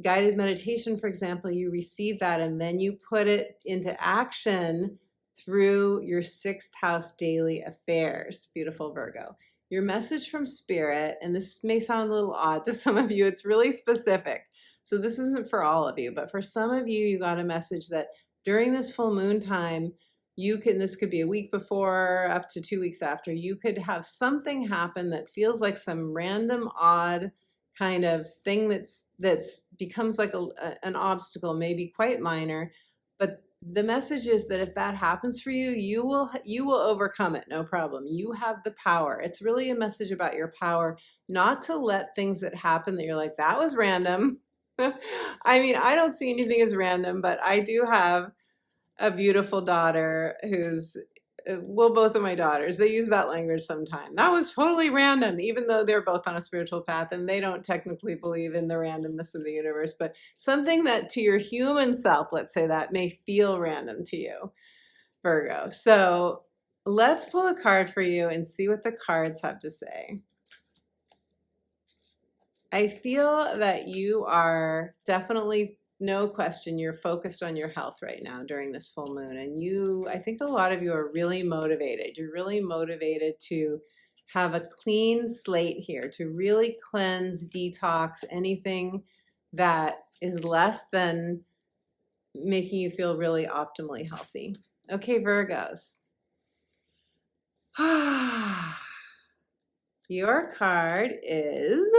guided meditation, for example, you receive that and then you put it into action through your 6th house daily affairs. Beautiful Virgo. Your message from Spirit, and this may sound a little odd to some of you, it's really specific. So this isn't for all of you, but for some of you, you got a message that during this full moon time, this could be a week before, up to 2 weeks after, you could have something happen that feels like some random, odd kind of thing that's becomes like an obstacle, maybe quite minor, but the message is that if that happens for you, you will overcome it, no problem. You have the power. It's really a message about your power, not to let things that happen that you're like, that was random. I mean, I don't see anything as random, but I do have a beautiful daughter who's, well, both of my daughters, they use that language sometimes. That was totally random, even though they're both on a spiritual path and they don't technically believe in the randomness of the universe, but something that to your human self, let's say, that may feel random to you, Virgo. So let's pull a card for you and see what the cards have to say. I feel that you are definitely, no question, you're focused on your health right now during this full moon. And I think a lot of you are really motivated. You're really motivated to have a clean slate here, to really cleanse, detox anything that is less than making you feel really optimally healthy. Okay, Virgos. Your card is...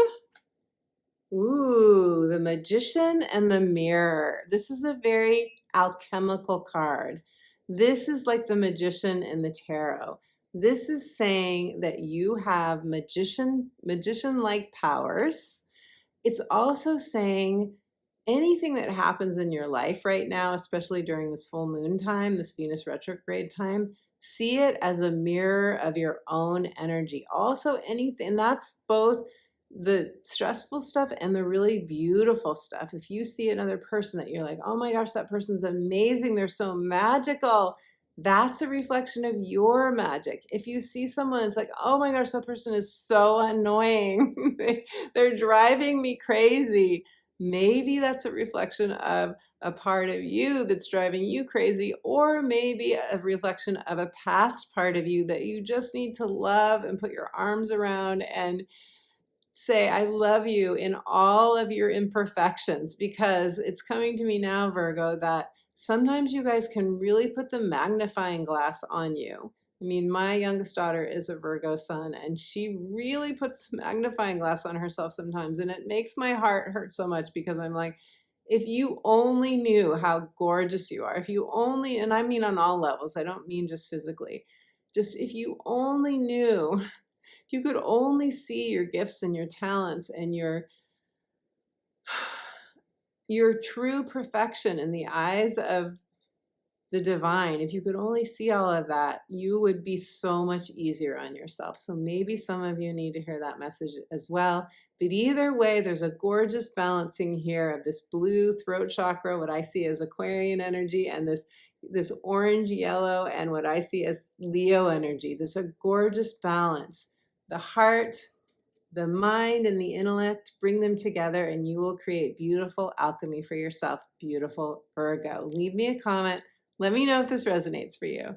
Ooh, the Magician and the Mirror. This is a very alchemical card. This is like the Magician in the tarot. This is saying that you have magician-like powers. It's also saying anything that happens in your life right now, especially during this full moon time, this Venus retrograde time, see it as a mirror of your own energy. Also anything, and that's both the stressful stuff and the really beautiful stuff. If you see another person that you're like, oh my gosh, that person's amazing, they're so magical, that's a reflection of your magic. If you see someone, it's like, oh my gosh, that person is so annoying, they're driving me crazy, maybe that's a reflection of a part of you that's driving you crazy, or maybe a reflection of a past part of you that you just need to love and put your arms around and say, I love you in all of your imperfections, because it's coming to me now, Virgo, that sometimes you guys can really put the magnifying glass on you. I mean, my youngest daughter is a Virgo sun, and she really puts the magnifying glass on herself sometimes, and it makes my heart hurt so much, because I'm like, if you only knew how gorgeous you are, if you only, and I mean on all levels, I don't mean just physically, just if you only knew, you could only see your gifts and your talents and your true perfection in the eyes of the divine, if you could only see all of that, you would be so much easier on yourself. So maybe some of you need to hear that message as well. But either way, there's a gorgeous balancing here of this blue throat chakra, what I see as Aquarian energy, and this orange yellow, and what I see as Leo energy. There's a gorgeous balance. The heart, the mind, and the intellect, bring them together and you will create beautiful alchemy for yourself. Beautiful Virgo. Leave me a comment. Let me know if this resonates for you.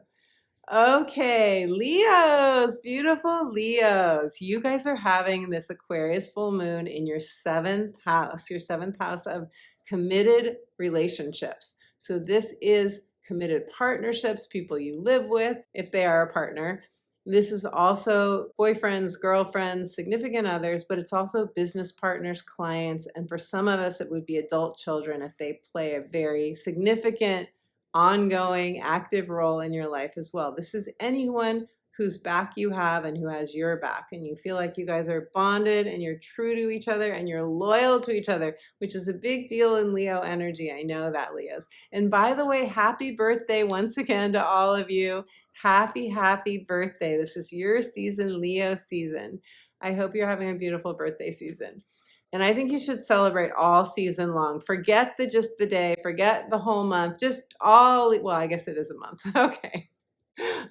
Okay, Leos, beautiful Leos. You guys are having this Aquarius full moon in your 7th house, of committed relationships. So this is committed partnerships, people you live with, if they are a partner. This is also boyfriends, girlfriends, significant others, but it's also business partners, clients, and for some of us, it would be adult children if they play a very significant, ongoing, active role in your life as well. This is anyone whose back you have and who has your back, and you feel like you guys are bonded and you're true to each other and you're loyal to each other, which is a big deal in Leo energy. I know that, Leos. And by the way, happy birthday once again to all of you. Happy, happy birthday. This is your season, Leo season. I hope you're having a beautiful birthday season. And I think you should celebrate all season long. Forget just the day, forget the whole month, just well, I guess it is a month. Okay.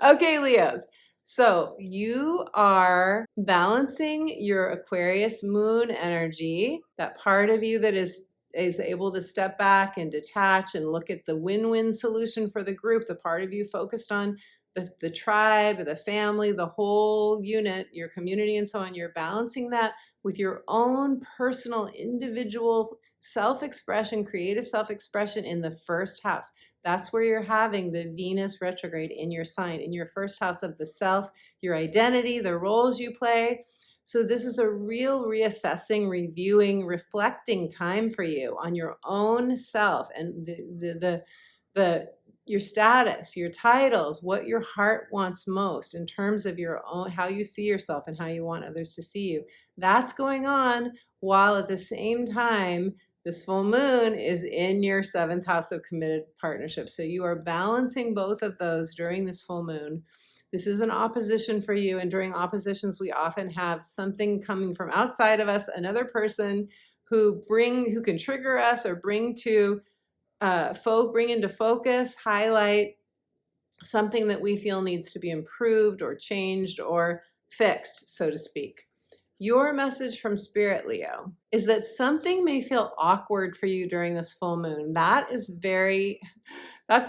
Okay, Leos. So you are balancing your Aquarius moon energy, that part of you that is is able to step back and detach and look at the win-win solution for the group, the part of you focused on the tribe, the family, the whole unit, your community, and so on. You're balancing that with your own personal, individual self-expression, creative self-expression in the first house. That's where you're having the Venus retrograde in your sign, in your first house of the self, your identity, the roles you play. So this is a real reassessing, reviewing, reflecting time for you on your own self and the your status, your titles, what your heart wants most in terms of your own, how you see yourself and how you want others to see you. That's going on while at the same time, this full moon is in your 7th house of committed partnerships. So you are balancing both of those during this full moon. This is an opposition for you. And during oppositions, we often have something coming from outside of us, another person who can trigger us or bring into focus, highlight something that we feel needs to be improved or changed or fixed, so to speak. Your message from Spirit, Leo, is that something may feel awkward for you during this full moon. That's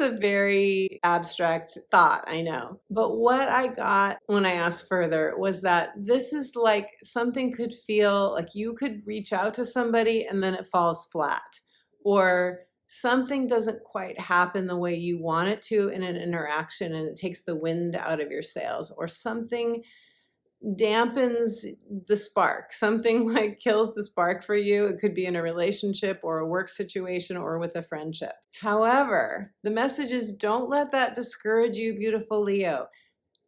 a very abstract thought, I know. But what I got when I asked further was that this is like something could feel like you could reach out to somebody and then it falls flat, or something doesn't quite happen the way you want it to in an interaction and it takes the wind out of your sails, or something dampens the spark, something like kills the spark for you. It could be in a relationship or a work situation or with a friendship. However, the message is don't let that discourage you, beautiful Leo.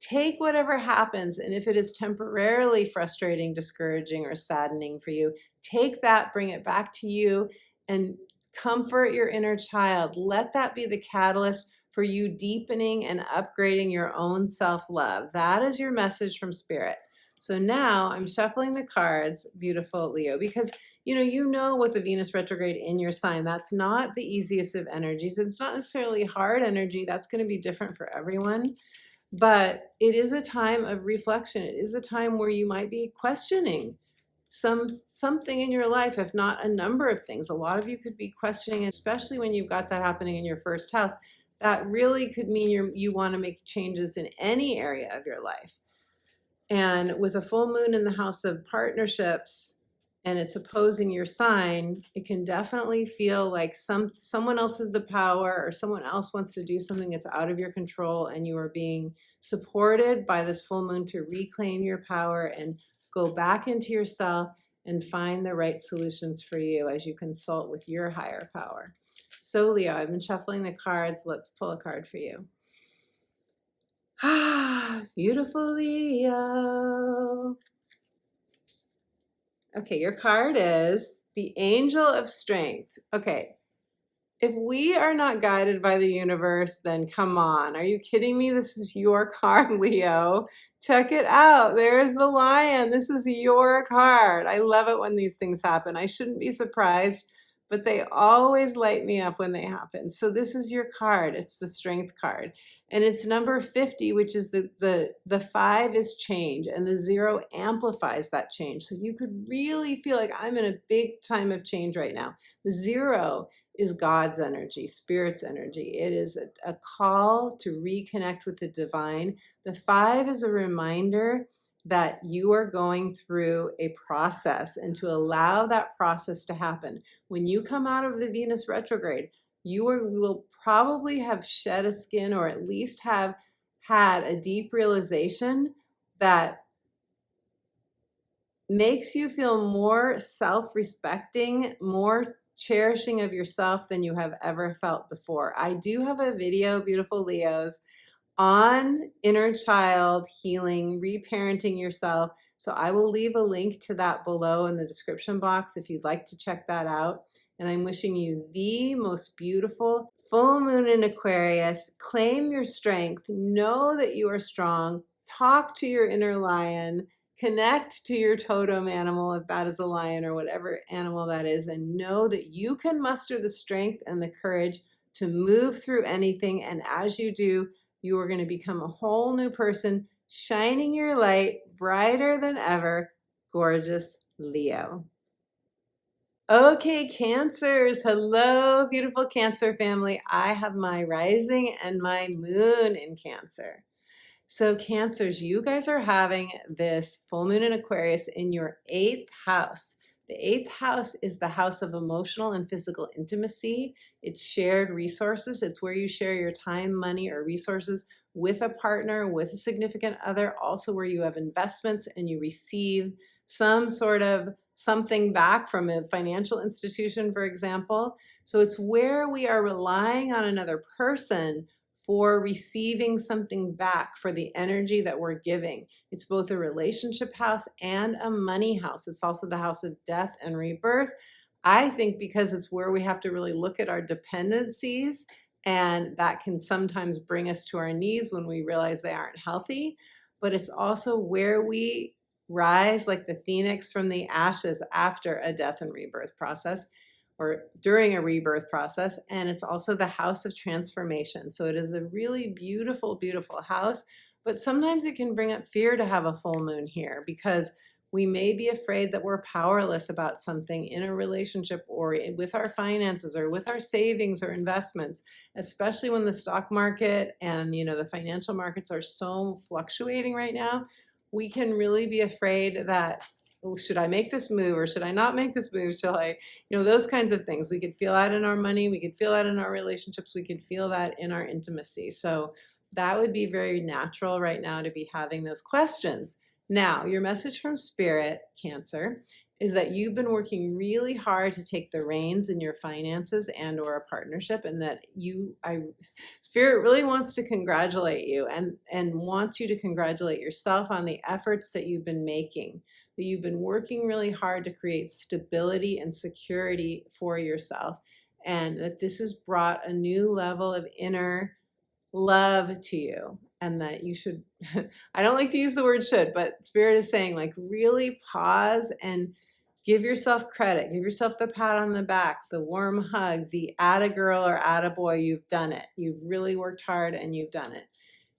Take whatever happens, and if it is temporarily frustrating, discouraging, or saddening for you, take that, bring it back to you, and comfort your inner child. Let that be the catalyst for you deepening and upgrading your own self-love. That is your message from Spirit. So now I'm shuffling the cards, beautiful Leo, because you know with the Venus retrograde in your sign, that's not the easiest of energies. It's not necessarily hard energy. That's going to be different for everyone. But it is a time of reflection. It is a time where you might be questioning something in your life, if not a number of things. A lot of you could be questioning, especially when you've got that happening in your first house. That really could mean you want to make changes in any area of your life. And with a full moon in the house of partnerships and it's opposing your sign, it can definitely feel like someone else has the power, or someone else wants to do something that's out of your control, and you are being supported by this full moon to reclaim your power and go back into yourself and find the right solutions for you as you consult with your higher power. So Leo, I've been shuffling the cards. Let's pull a card for you. Beautiful Leo. Okay, your card is the Angel of Strength. Okay, if we are not guided by the universe, then come on. Are you kidding me? This is your card, Leo. Check it out. There's the lion. This is your card. I love it when these things happen. I shouldn't be surprised, but they always light me up when they happen. So this is your card. It's the Strength card. And it's number 50, which is the 5 is change, and the 0 amplifies that change. So you could really feel like I'm in a big time of change right now. The 0 is God's energy, Spirit's energy. It is a call to reconnect with the divine. The 5 is a reminder that you are going through a process, and to allow that process to happen. When you come out of the Venus retrograde, you will probably have shed a skin, or at least have had a deep realization that makes you feel more self-respecting, more cherishing of yourself than you have ever felt before. I do have a video, beautiful Leos, on inner child healing, reparenting yourself. So I will leave a link to that below in the description box if you'd like to check that out. And I'm wishing you the most beautiful full moon in Aquarius. Claim your strength. Know that you are strong. Talk to your inner lion. Connect to your totem animal, if that is a lion or whatever animal that is, and know that you can muster the strength and the courage to move through anything. And as you do, you are going to become a whole new person, shining your light brighter than ever. Gorgeous Leo. Okay, Cancers. Hello, beautiful Cancer family. I have my rising and my moon in Cancer. So Cancers, you guys are having this full moon in Aquarius in your 8th house. The 8th house is the house of emotional and physical intimacy. It's shared resources. It's where you share your time, money, or resources with a partner, with a significant other, also where you have investments and you receive some sort of something back from a financial institution, for example. So it's where we are relying on another person for receiving something back for the energy that we're giving. It's both a relationship house and a money house. It's also the house of death and rebirth. I think because it's where we have to really look at our dependencies, and that can sometimes bring us to our knees when we realize they aren't healthy. But it's also where we rise like the phoenix from the ashes after a death and rebirth process, or during a rebirth process. And it's also the house of transformation. So it is a really beautiful, beautiful house. But sometimes it can bring up fear to have a full moon here, because we may be afraid that we're powerless about something in a relationship or with our finances or with our savings or investments, especially when the stock market and the financial markets are so fluctuating right now. We can really be afraid that, oh, should I make this move or should I not make this move? Shall I, those kinds of things. We could feel that in our money. We could feel that in our relationships. We could feel that in our intimacy. So that would be very natural right now to be having those questions. Now, your message from Spirit, Cancer, is that you've been working really hard to take the reins in your finances and or a partnership, and that Spirit really wants to congratulate you and wants you to congratulate yourself on the efforts that you've been making, that you've been working really hard to create stability and security for yourself, and that this has brought a new level of inner love to you, and that you should, I don't like to use the word should, but Spirit is saying, like, really pause and give yourself credit, give yourself the pat on the back, the warm hug, the atta girl or atta boy, you've done it. You've really worked hard and you've done it.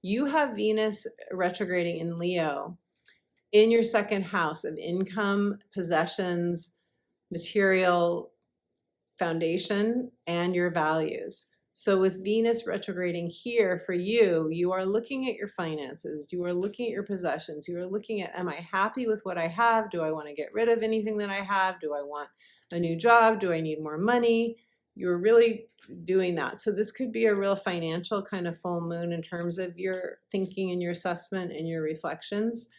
You have Venus retrograding in Leo in your 2nd house of income, possessions, material foundation, and your values. So with Venus retrograding here for you, you are looking at your finances, you are looking at your possessions, you are looking at, am I happy with what I have? Do I want to get rid of anything that I have? Do I want a new job? Do I need more money? You're really doing that. So this could be a real financial kind of full moon in terms of your thinking and your assessment and your reflections.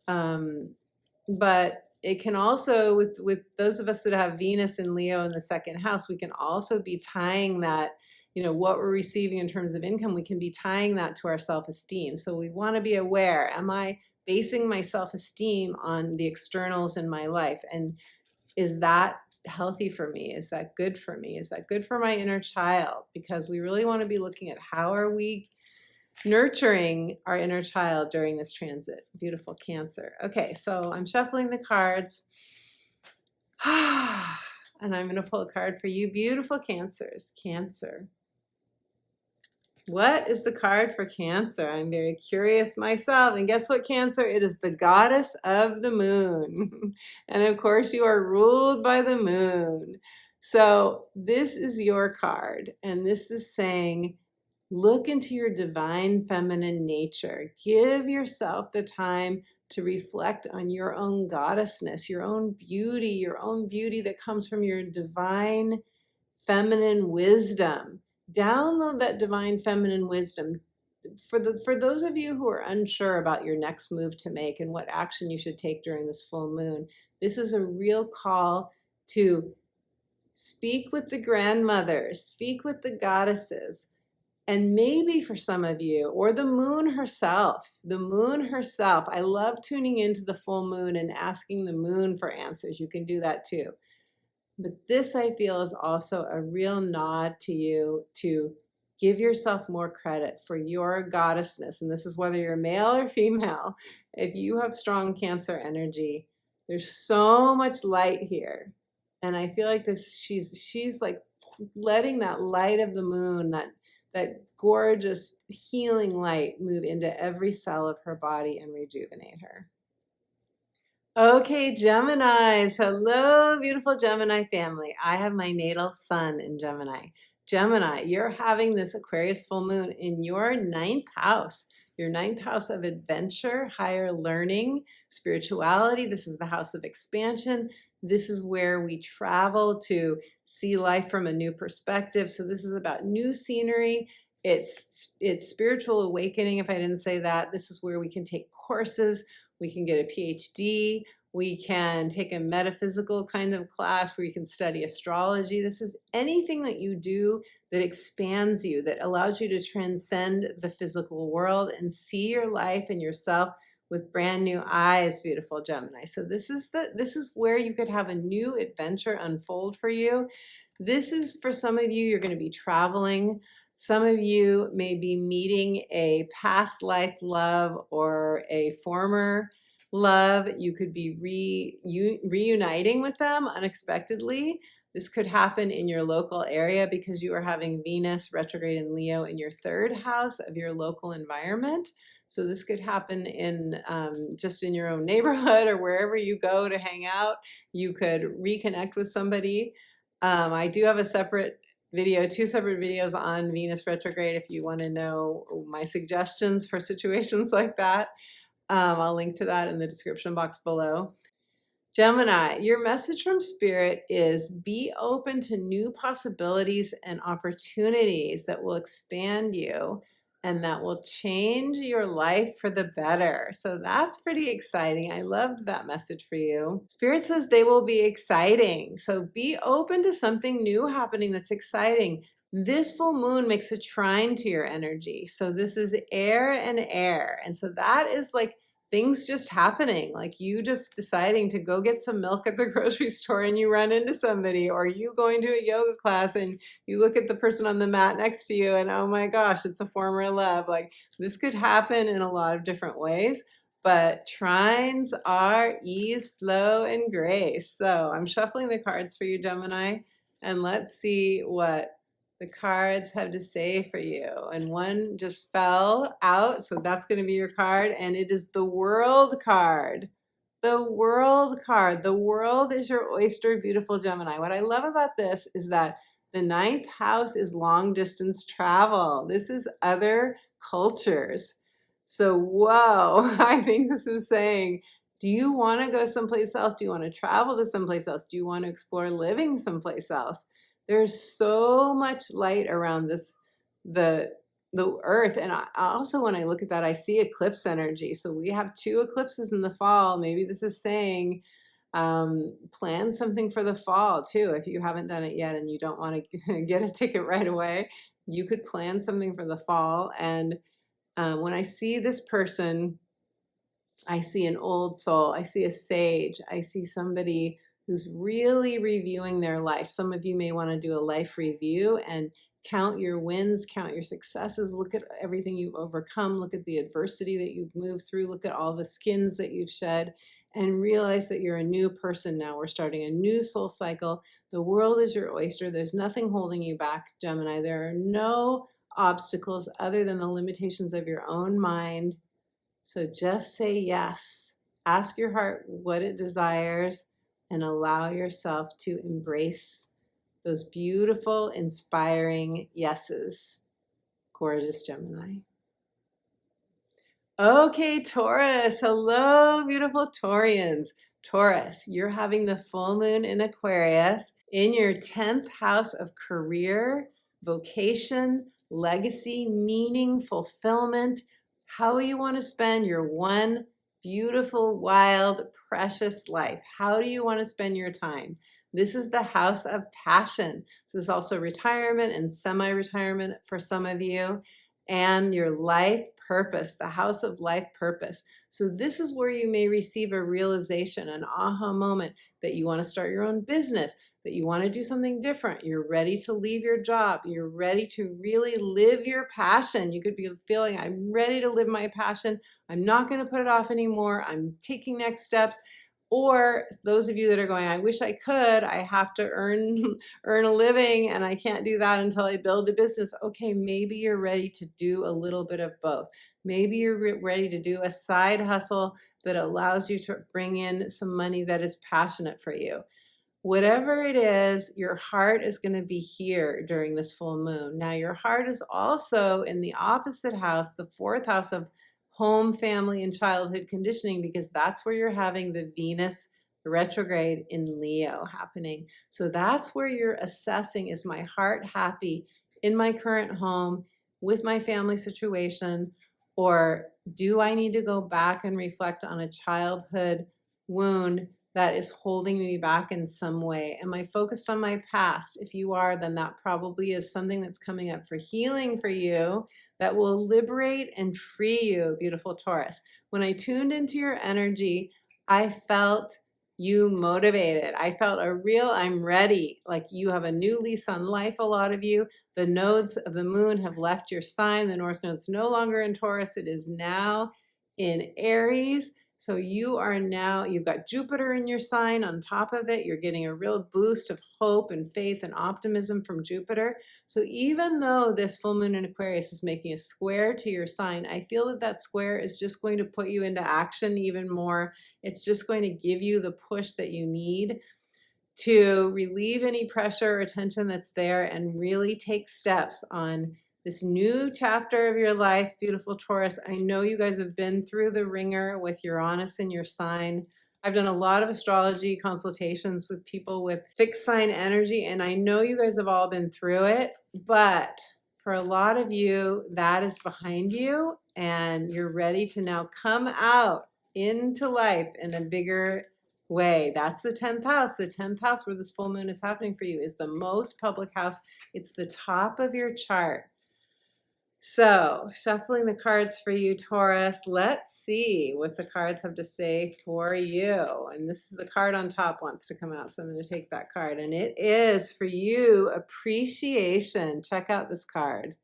But it can also, with those of us that have Venus and Leo in the 2nd house, we can also be tying that, what we're receiving in terms of income, we can be tying that to our self-esteem. So we want to be aware, am I basing my self-esteem on the externals in my life? And is that healthy for me? Is that good for me? Is that good for my inner child? Because we really want to be looking at how are we nurturing our inner child during this transit. Beautiful Cancer. Okay, so I'm shuffling the cards. And I'm going to pull a card for you, beautiful Cancers. Cancer. What is the card for Cancer? I'm very curious myself. And guess what, Cancer? It is the goddess of the moon. And of course, you are ruled by the moon. So this is your card. And this is saying, look into your divine feminine nature. Give yourself the time to reflect on your own goddessness, your own beauty that comes from your divine feminine wisdom. Download that divine feminine wisdom. For those of you who are unsure about your next move to make and what action you should take during this full moon, this is a real call to speak with the grandmothers, speak with the goddesses. And maybe for some of you, or the moon herself, I love tuning into the full moon and asking the moon for answers. You can do that too. But this, I feel, is also a real nod to you to give yourself more credit for your goddessness. And this is whether you're male or female. If you have strong Cancer energy, there's so much light here. And I feel like she's like letting that light of the moon, that gorgeous healing light, move into every cell of her body and rejuvenate her. Okay, Geminis. Hello, beautiful Gemini family. I have my natal sun in Gemini. Gemini, you're having this Aquarius full moon in your ninth house. Your ninth house of adventure, higher learning, spirituality. This is the house of expansion. This is where we travel to see life from a new perspective. So this is about new scenery. It's spiritual awakening, if I didn't say that. This is where we can take courses. We can get a PhD. We can take a metaphysical kind of class where you can study astrology. This is anything that you do that expands you, that allows you to transcend the physical world and see your life and yourself with brand new eyes, beautiful Gemini. So this is where you could have a new adventure unfold for you. This is for some of you, you're going to be traveling. Some of you may be meeting a past life love or a former love. You could be reuniting with them unexpectedly. This could happen in your local area because you are having Venus retrograde in Leo in your third house of your local environment. So this could happen in just in your own neighborhood or wherever you go to hang out. You could reconnect with somebody. I do have a separate video, two separate videos on Venus retrograde if you want to know my suggestions for situations like that. I'll link to that in the description box below. Gemini, your message from Spirit is be open to new possibilities and opportunities that will expand you and that will change your life for the better. So that's pretty exciting. I loved that message for you. Spirit says they will be exciting. So be open to something new happening that's exciting. This full moon makes a trine to your energy. So this is air and air. And so that is like things just happening, like you just deciding to go get some milk at the grocery store and you run into somebody, or you going to a yoga class and you look at the person on the mat next to you and oh my gosh, it's a former love. Like this could happen in a lot of different ways, but trines are ease, flow, and grace. So I'm shuffling the cards for you, Gemini, and let's see what the cards have to say for you. And one just fell out, so that's going to be your card, and it is the World card. The World card. The world is your oyster, beautiful Gemini. What I love about this is that the ninth house is long distance travel. This is other cultures. So, whoa, I think this is saying, do you want to go someplace else? Do you want to travel to someplace else? Do you want to explore living someplace else? There's so much light around the earth. And I also, when I look at that, I see eclipse energy. So we have 2 eclipses in the fall. Maybe this is saying plan something for the fall too. If you haven't done it yet and you don't want to get a ticket right away, you could plan something for the fall. And when I see this person, I see an old soul. I see a sage. I see somebody who's really reviewing their life. Some of you may want to do a life review and count your wins, count your successes, look at everything you've overcome, look at the adversity that you've moved through, look at all the skins that you've shed, and realize that you're a new person now. We're starting a new soul cycle. The world is your oyster. There's nothing holding you back, Gemini. There are no obstacles other than the limitations of your own mind. So just say yes. Ask your heart what it desires and allow yourself to embrace those beautiful, inspiring yeses. Gorgeous Gemini. Okay, Taurus. Hello, beautiful Taurians. Taurus, you're having the full moon in Aquarius in your 10th house of career, vocation, legacy, meaning, fulfillment, how you want to spend your one beautiful, wild, precious life. How do you want to spend your time? This is the house of passion. This is also retirement and semi-retirement for some of you, and your life purpose, the house of life purpose. So this is where you may receive a realization, an aha moment that you want to start your own business, that you want to do something different. You're ready to leave your job. You're ready to really live your passion. You could be feeling, I'm ready to live my passion. I'm not going to put it off anymore. I'm taking next steps. Or those of you that are going, I wish I could, I have to earn a living and I can't do that until I build a business. Okay, maybe you're ready to do a little bit of both. Maybe you're ready to do a side hustle that allows you to bring in some money that is passionate for you. Whatever it is, your heart is going to be here during this full moon. Now, your heart is also in the opposite house, the fourth house of home, family, and childhood conditioning, because that's where you're having the Venus retrograde in Leo happening. So that's where you're assessing, is my heart happy in my current home with my family situation, or do I need to go back and reflect on a childhood wound that is holding me back in some way? Am I focused on my past? If you are, then that probably is something that's coming up for healing for you that will liberate and free you, beautiful Taurus. When I tuned into your energy, I felt you motivated. I felt a real, I'm ready. Like you have a new lease on life, a lot of you. The nodes of the moon have left your sign. The north node's no longer in Taurus. It is now in Aries. So you are now, you've got Jupiter in your sign on top of it. You're getting a real boost of hope and faith and optimism from Jupiter. So even though this full moon in Aquarius is making a square to your sign, I feel that that square is just going to put you into action even more. It's just going to give you the push that you need to relieve any pressure or tension that's there and really take steps on this new chapter of your life, beautiful Taurus. I know you guys have been through the ringer with Uranus in your sign. I've done a lot of astrology consultations with people with fixed sign energy, and I know you guys have all been through it, but for a lot of you, that is behind you, and you're ready to now come out into life in a bigger way. That's the 10th house. The 10th house where this full moon is happening for you is the most public house. It's the top of your chart. So, shuffling the cards for you, Taurus. Let's see what the cards have to say for you. And this is the card on top wants to come out, so I'm going to take that card. And it is for you, appreciation. Check out this card.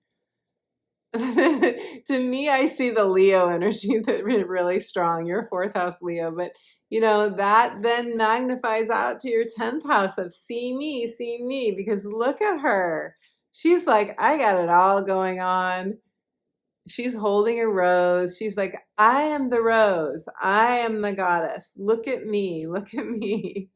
To me, I see the Leo energy that is really strong. You're fourth house Leo, but you know, that then magnifies out to your 10th house of see me, because look at her. She's like, I got it all going on. She's holding a rose. She's like, I am the rose. I am the goddess. Look at me. Look at me.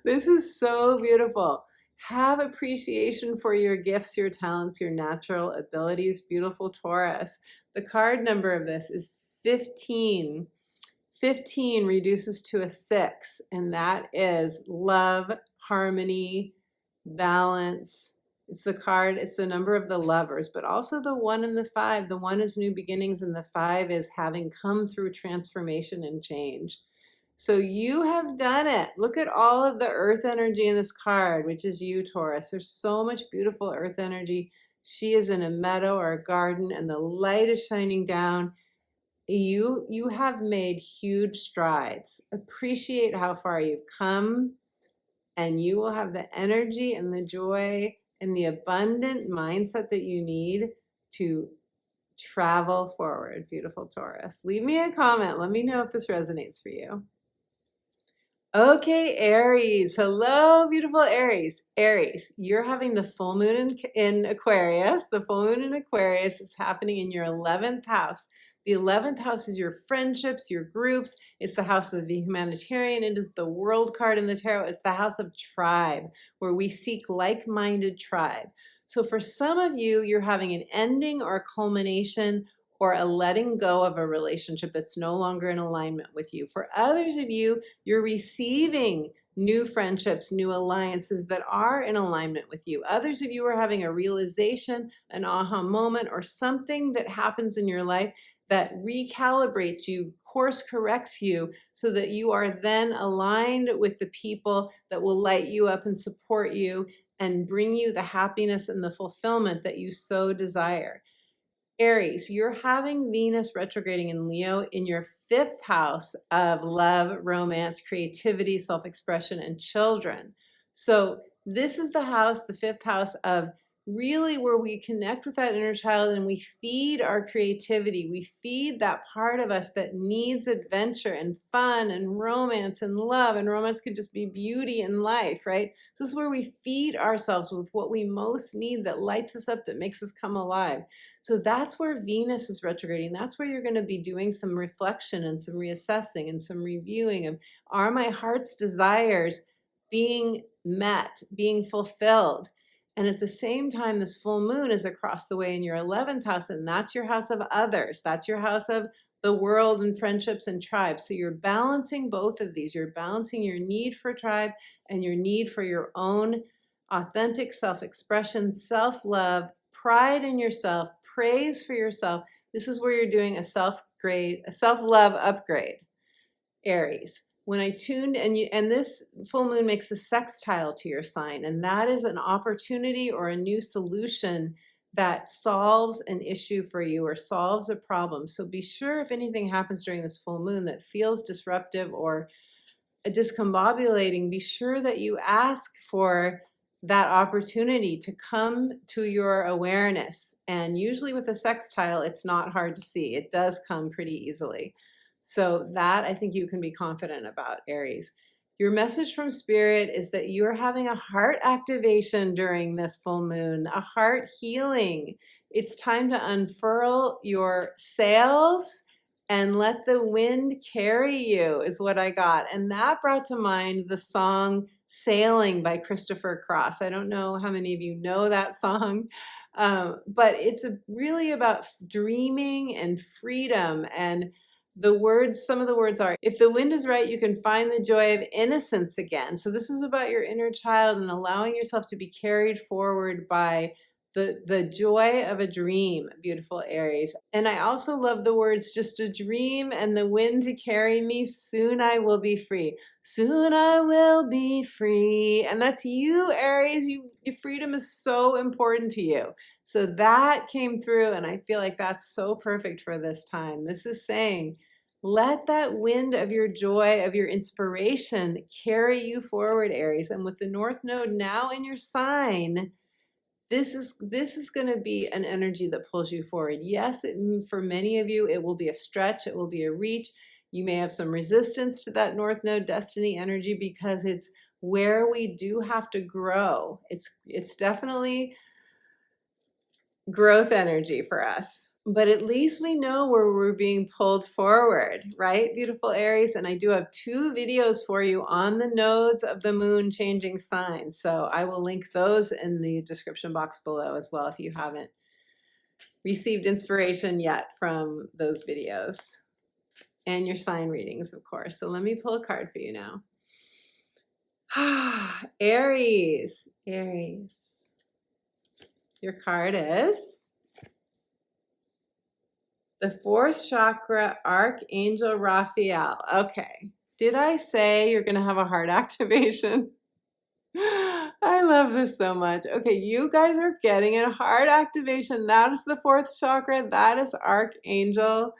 This is so beautiful. Have appreciation for your gifts, your talents, your natural abilities, beautiful Taurus. The card number of this is 15. 15 reduces to a 6, and that is love, harmony, balance. It's the card, it's the number of the lovers, but also the 1 and the 5. The 1 is new beginnings, and the 5 is having come through transformation and change. So you have done it. Look at all of the earth energy in this card, which is you, Taurus. There's so much beautiful earth energy. She is in a meadow or a garden, and the light is shining down. You have made huge strides. Appreciate how far you've come, and you will have the energy and the joy and the abundant mindset that you need to travel forward, beautiful Taurus. Leave me a comment. Let me know if this resonates for you. Okay, Aries. Hello, beautiful Aries. Aries, you're having the full moon in Aquarius. The full moon in Aquarius is happening in your 11th house. The 11th house is your friendships, your groups. It's the house of the humanitarian. It is the world card in the tarot. It's the house of tribe, where we seek like-minded tribe. So for some of you, you're having an ending or a culmination or a letting go of a relationship that's no longer in alignment with you. For others of you, you're receiving new friendships, new alliances that are in alignment with you. Others of you are having a realization, an aha moment, or something that happens in your life that recalibrates you, course corrects you, so that you are then aligned with the people that will light you up and support you and bring you the happiness and the fulfillment that you so desire. Aries, you're having Venus retrograding in Leo in your 5th house of love, romance, creativity, self-expression, and children. So this is the house, the 5th house of really where we connect with that inner child and we feed our creativity. We feed that part of us that needs adventure and fun and romance and love. And romance could just be beauty in life, right? So this is where we feed ourselves with what we most need, that lights us up, that makes us come alive. So that's where Venus is retrograding. That's where you're going to be doing some reflection and some reassessing and some reviewing of, are my heart's desires being met, being fulfilled? And at the same time, this full moon is across the way in your 11th house, and that's your house of others. That's your house of the world and friendships and tribes. So you're balancing both of these. You're balancing your need for tribe and your need for your own authentic self-expression, self-love, pride in yourself, praise for yourself. This is where you're doing a self-love upgrade, Aries. When I tuned, and this full moon makes a sextile to your sign, and that is an opportunity or a new solution that solves an issue for you or solves a problem. So be sure, if anything happens during this full moon that feels disruptive or discombobulating, be sure that you ask for that opportunity to come to your awareness. And usually with a sextile, it's not hard to see. It does come pretty easily. So that I think you can be confident about, Aries. Your message from Spirit is that you're having a heart activation during this full moon, a heart healing. It's time to unfurl your sails and let the wind carry you, is what I got. And that brought to mind the song Sailing by Christopher Cross. I don't know how many of you know that song, but it's really about dreaming and freedom. And the words, some of the words are, if the wind is right, you can find the joy of innocence again. So this is about your inner child and allowing yourself to be carried forward by the joy of a dream, beautiful Aries. And I also love the words, just a dream and the wind to carry me, soon I will be free. Soon I will be free. And that's you, Aries. Your freedom is so important to you. So that came through, and I feel like that's so perfect for this time. This is saying, let that wind of your joy, of your inspiration carry you forward, Aries. And with the North Node now in your sign, this is going to be an energy that pulls you forward. Yes, for many of you, it will be a stretch. It will be a reach. You may have some resistance to that North Node destiny energy because it's where we do have to grow. It's definitely growth energy for us. But at least we know where we're being pulled forward, right, beautiful Aries? And I do have 2 videos for you on the nodes of the moon changing signs. So I will link those in the description box below as well if you haven't received inspiration yet from those videos. And your sign readings, of course. So let me pull a card for you now. Aries, Aries. Your card is the 4th chakra, Archangel Raphael. Okay. Did I say you're going to have a heart activation? I love this so much. Okay, you guys are getting a heart activation. That is the 4th chakra. That is Archangel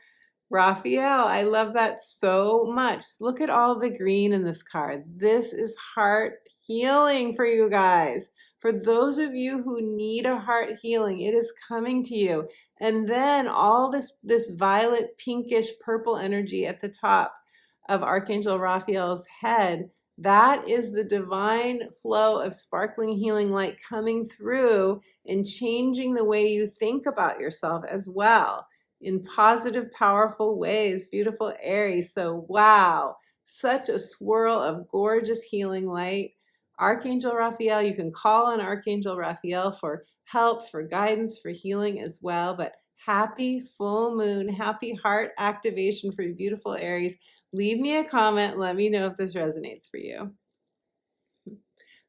Raphael. I love that so much. Look at all the green in this card. This is heart healing for you guys. For those of you who need a heart healing, it is coming to you. And then all this violet, pinkish, purple energy at the top of Archangel Raphael's head, that is the divine flow of sparkling healing light coming through and changing the way you think about yourself as well in positive, powerful ways, beautiful Aries. So wow, such a swirl of gorgeous healing light. Archangel Raphael, you can call on Archangel Raphael for help, for guidance, for healing as well. But happy full moon, happy heart activation for you, beautiful Aries. Leave me a comment. Let me know if this resonates for you.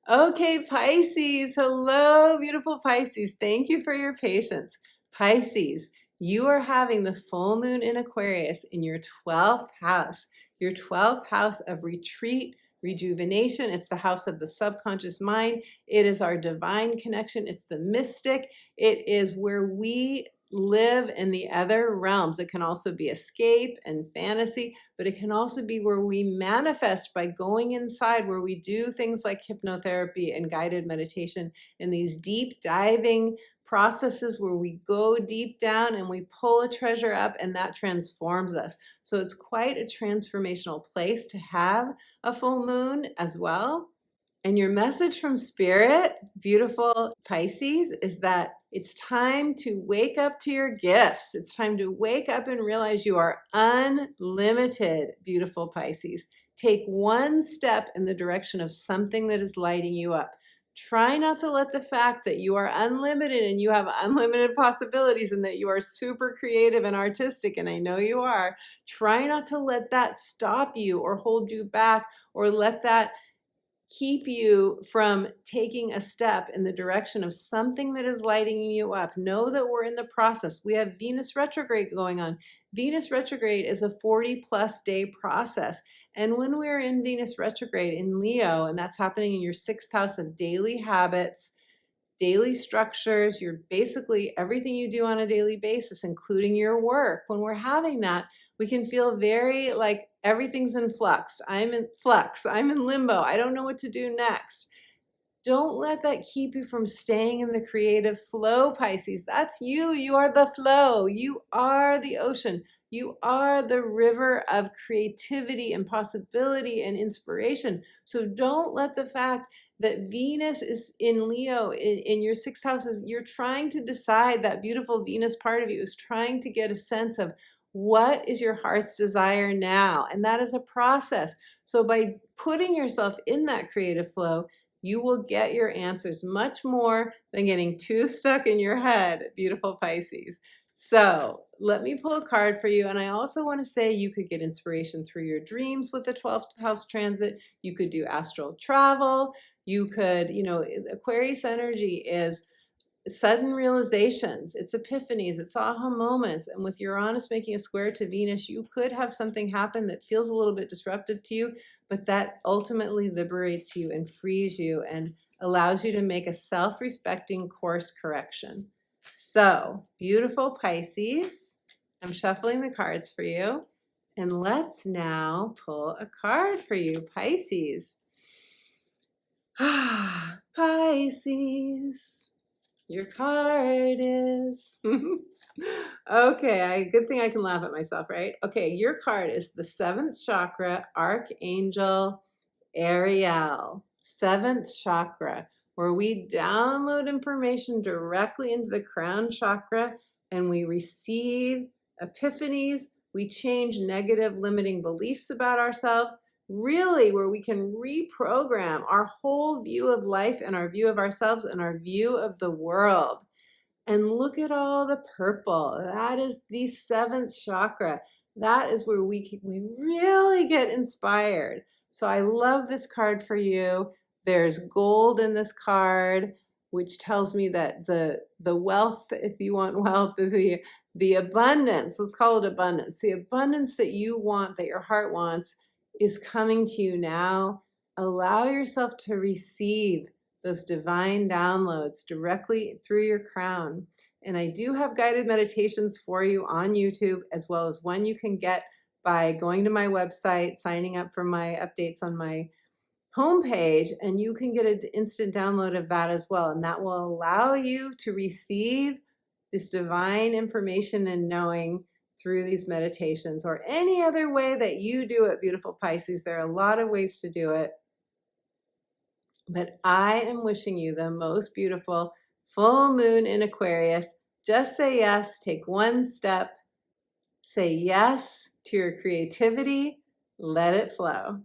Okay, Pisces. Hello, beautiful Pisces. Thank you for your patience. Pisces, you are having the full moon in Aquarius in your 12th house, your 12th house of retreat, rejuvenation. It's the house of the subconscious mind. It is our divine connection. It's the mystic. It is where we live in the other realms. It can also be escape and fantasy, but it can also be where we manifest by going inside, where we do things like hypnotherapy and guided meditation and these deep diving processes where we go deep down and we pull a treasure up and that transforms us. So it's quite a transformational place to have a full moon as well. And your message from Spirit, beautiful Pisces, is that it's time to wake up to your gifts. It's time to wake up and realize you are unlimited, beautiful Pisces. Take one step in the direction of something that is lighting you up. Try not to let the fact that you are unlimited and you have unlimited possibilities and that you are super creative and artistic, and I know you are, try not to let that stop you or hold you back or let that keep you from taking a step in the direction of something that is lighting you up. Know that we're in the process. We have Venus retrograde going on. Venus retrograde is a 40+ day process. And when we're in Venus retrograde in Leo, and that's happening in your 6th house of daily habits, daily structures, you're basically everything you do on a daily basis, including your work. When we're having that, we can feel very like everything's in flux. I'm in flux. I'm in limbo. I don't know what to do next. Don't let that keep you from staying in the creative flow, Pisces. That's you. You are the flow. You are the ocean. You are the river of creativity and possibility and inspiration. So don't let the fact that Venus is in Leo in your 6th house, you're trying to decide, that beautiful Venus part of you is trying to get a sense of what is your heart's desire now? And that is a process. So by putting yourself in that creative flow, you will get your answers much more than getting too stuck in your head, beautiful Pisces. So let me pull a card for you. And I also want to say you could get inspiration through your dreams with the 12th house transit. You could do astral travel. You could, Aquarius energy is sudden realizations, it's epiphanies, it's aha moments. And with Uranus making a square to Venus, you could have something happen that feels a little bit disruptive to you, but that ultimately liberates you and frees you and allows you to make a self-respecting course correction. So, beautiful Pisces, I'm shuffling the cards for you. And let's now pull a card for you, Pisces. Pisces. Your card is, okay, good thing I can laugh at myself, right? Okay, your card is the 7th chakra, Archangel Ariel, 7th chakra, where we download information directly into the crown chakra and we receive epiphanies. We change negative limiting beliefs about ourselves, really where we can reprogram our whole view of life and our view of ourselves and our view of the world. And look at all the purple. That is the 7th chakra. That is where we really get inspired. So I love this card for you. There's gold in this card, which tells me that the wealth, if you want wealth, the abundance, let's call it abundance, the abundance that you want, that your heart wants, is coming to you now. Allow yourself to receive those divine downloads directly through your crown. And I do have guided meditations for you on YouTube, as well as one you can get by going to my website, signing up for my updates on my homepage, and you can get an instant download of that as well. And that will allow you to receive this divine information and knowing through these meditations, or any other way that you do it, beautiful Pisces. There are a lot of ways to do it. But I am wishing you the most beautiful full moon in Aquarius. Just say yes, take one step, say yes to your creativity, let it flow.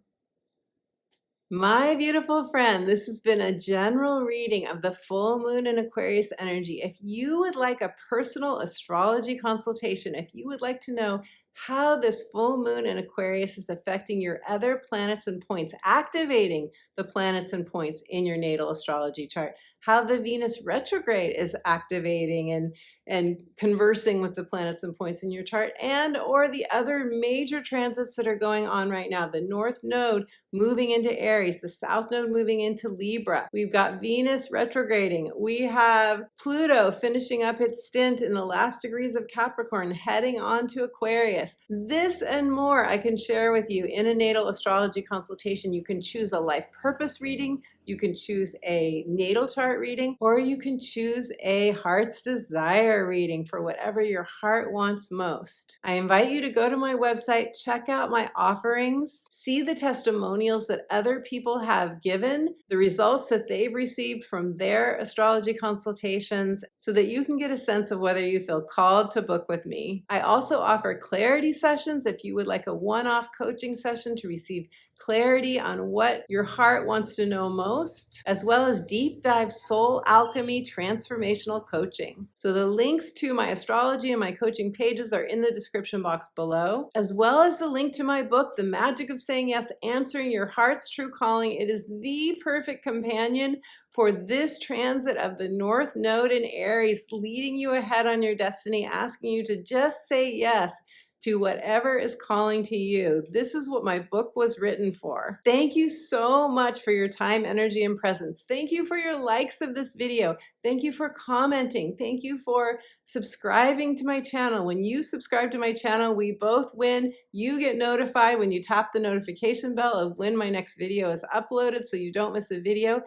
My beautiful friend, this has been a general reading of the full moon in Aquarius energy. If you would like a personal astrology consultation, if you would like to know how this full moon in Aquarius is affecting your other planets and points, activating the planets and points in your natal astrology chart, how the Venus retrograde is activating and conversing with the planets and points in your chart, and or the other major transits that are going on right now. The North Node moving into Aries, the South Node moving into Libra. We've got Venus retrograding. We have Pluto finishing up its stint in the last degrees of Capricorn, heading on to Aquarius. This and more I can share with you in a natal astrology consultation. You can choose a life purpose reading, you can choose a natal chart reading, or you can choose a heart's desire reading for whatever your heart wants most. I invite you to go to my website, check out my offerings, see the testimonials that other people have given, the results that they've received from their astrology consultations, so that you can get a sense of whether you feel called to book with me. I also offer clarity sessions if you would like a one-off coaching session to receive clarity on what your heart wants to know most, as well as deep dive soul alchemy transformational coaching. So the links to my astrology and my coaching pages are in the description box below, as well as the link to my book, The Magic of Saying Yes, Answering Your Heart's True Calling. It is the perfect companion for this transit of the North Node in Aries, leading you ahead on your destiny, asking you to just say yes to whatever is calling to you. This is what my book was written for. Thank you so much for your time, energy, and presence. Thank you for your likes of this video. Thank you for commenting. Thank you for subscribing to my channel. When you subscribe to my channel, we both win. You get notified when you tap the notification bell of when my next video is uploaded so you don't miss a video.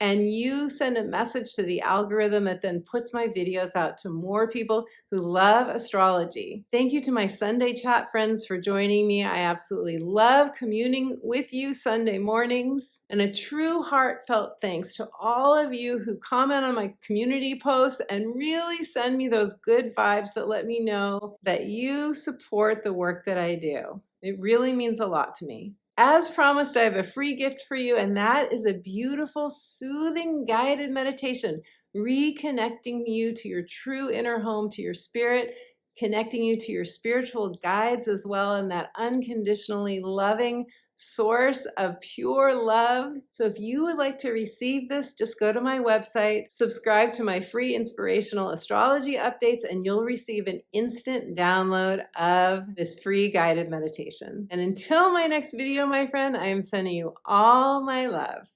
And you send a message to the algorithm that then puts my videos out to more people who love astrology. Thank you to my Sunday chat friends for joining me. I absolutely love communing with you Sunday mornings. And a true heartfelt thanks to all of you who comment on my community posts and really send me those good vibes that let me know that you support the work that I do. It really means a lot to me. As promised, I have a free gift for you, and that is a beautiful, soothing, guided meditation, reconnecting you to your true inner home, to your spirit, connecting you to your spiritual guides as well, and that unconditionally loving source of pure love. So if you would like to receive this, just go to my website, subscribe to my free inspirational astrology updates, and you'll receive an instant download of this free guided meditation. And until my next video, my friend, I am sending you all my love.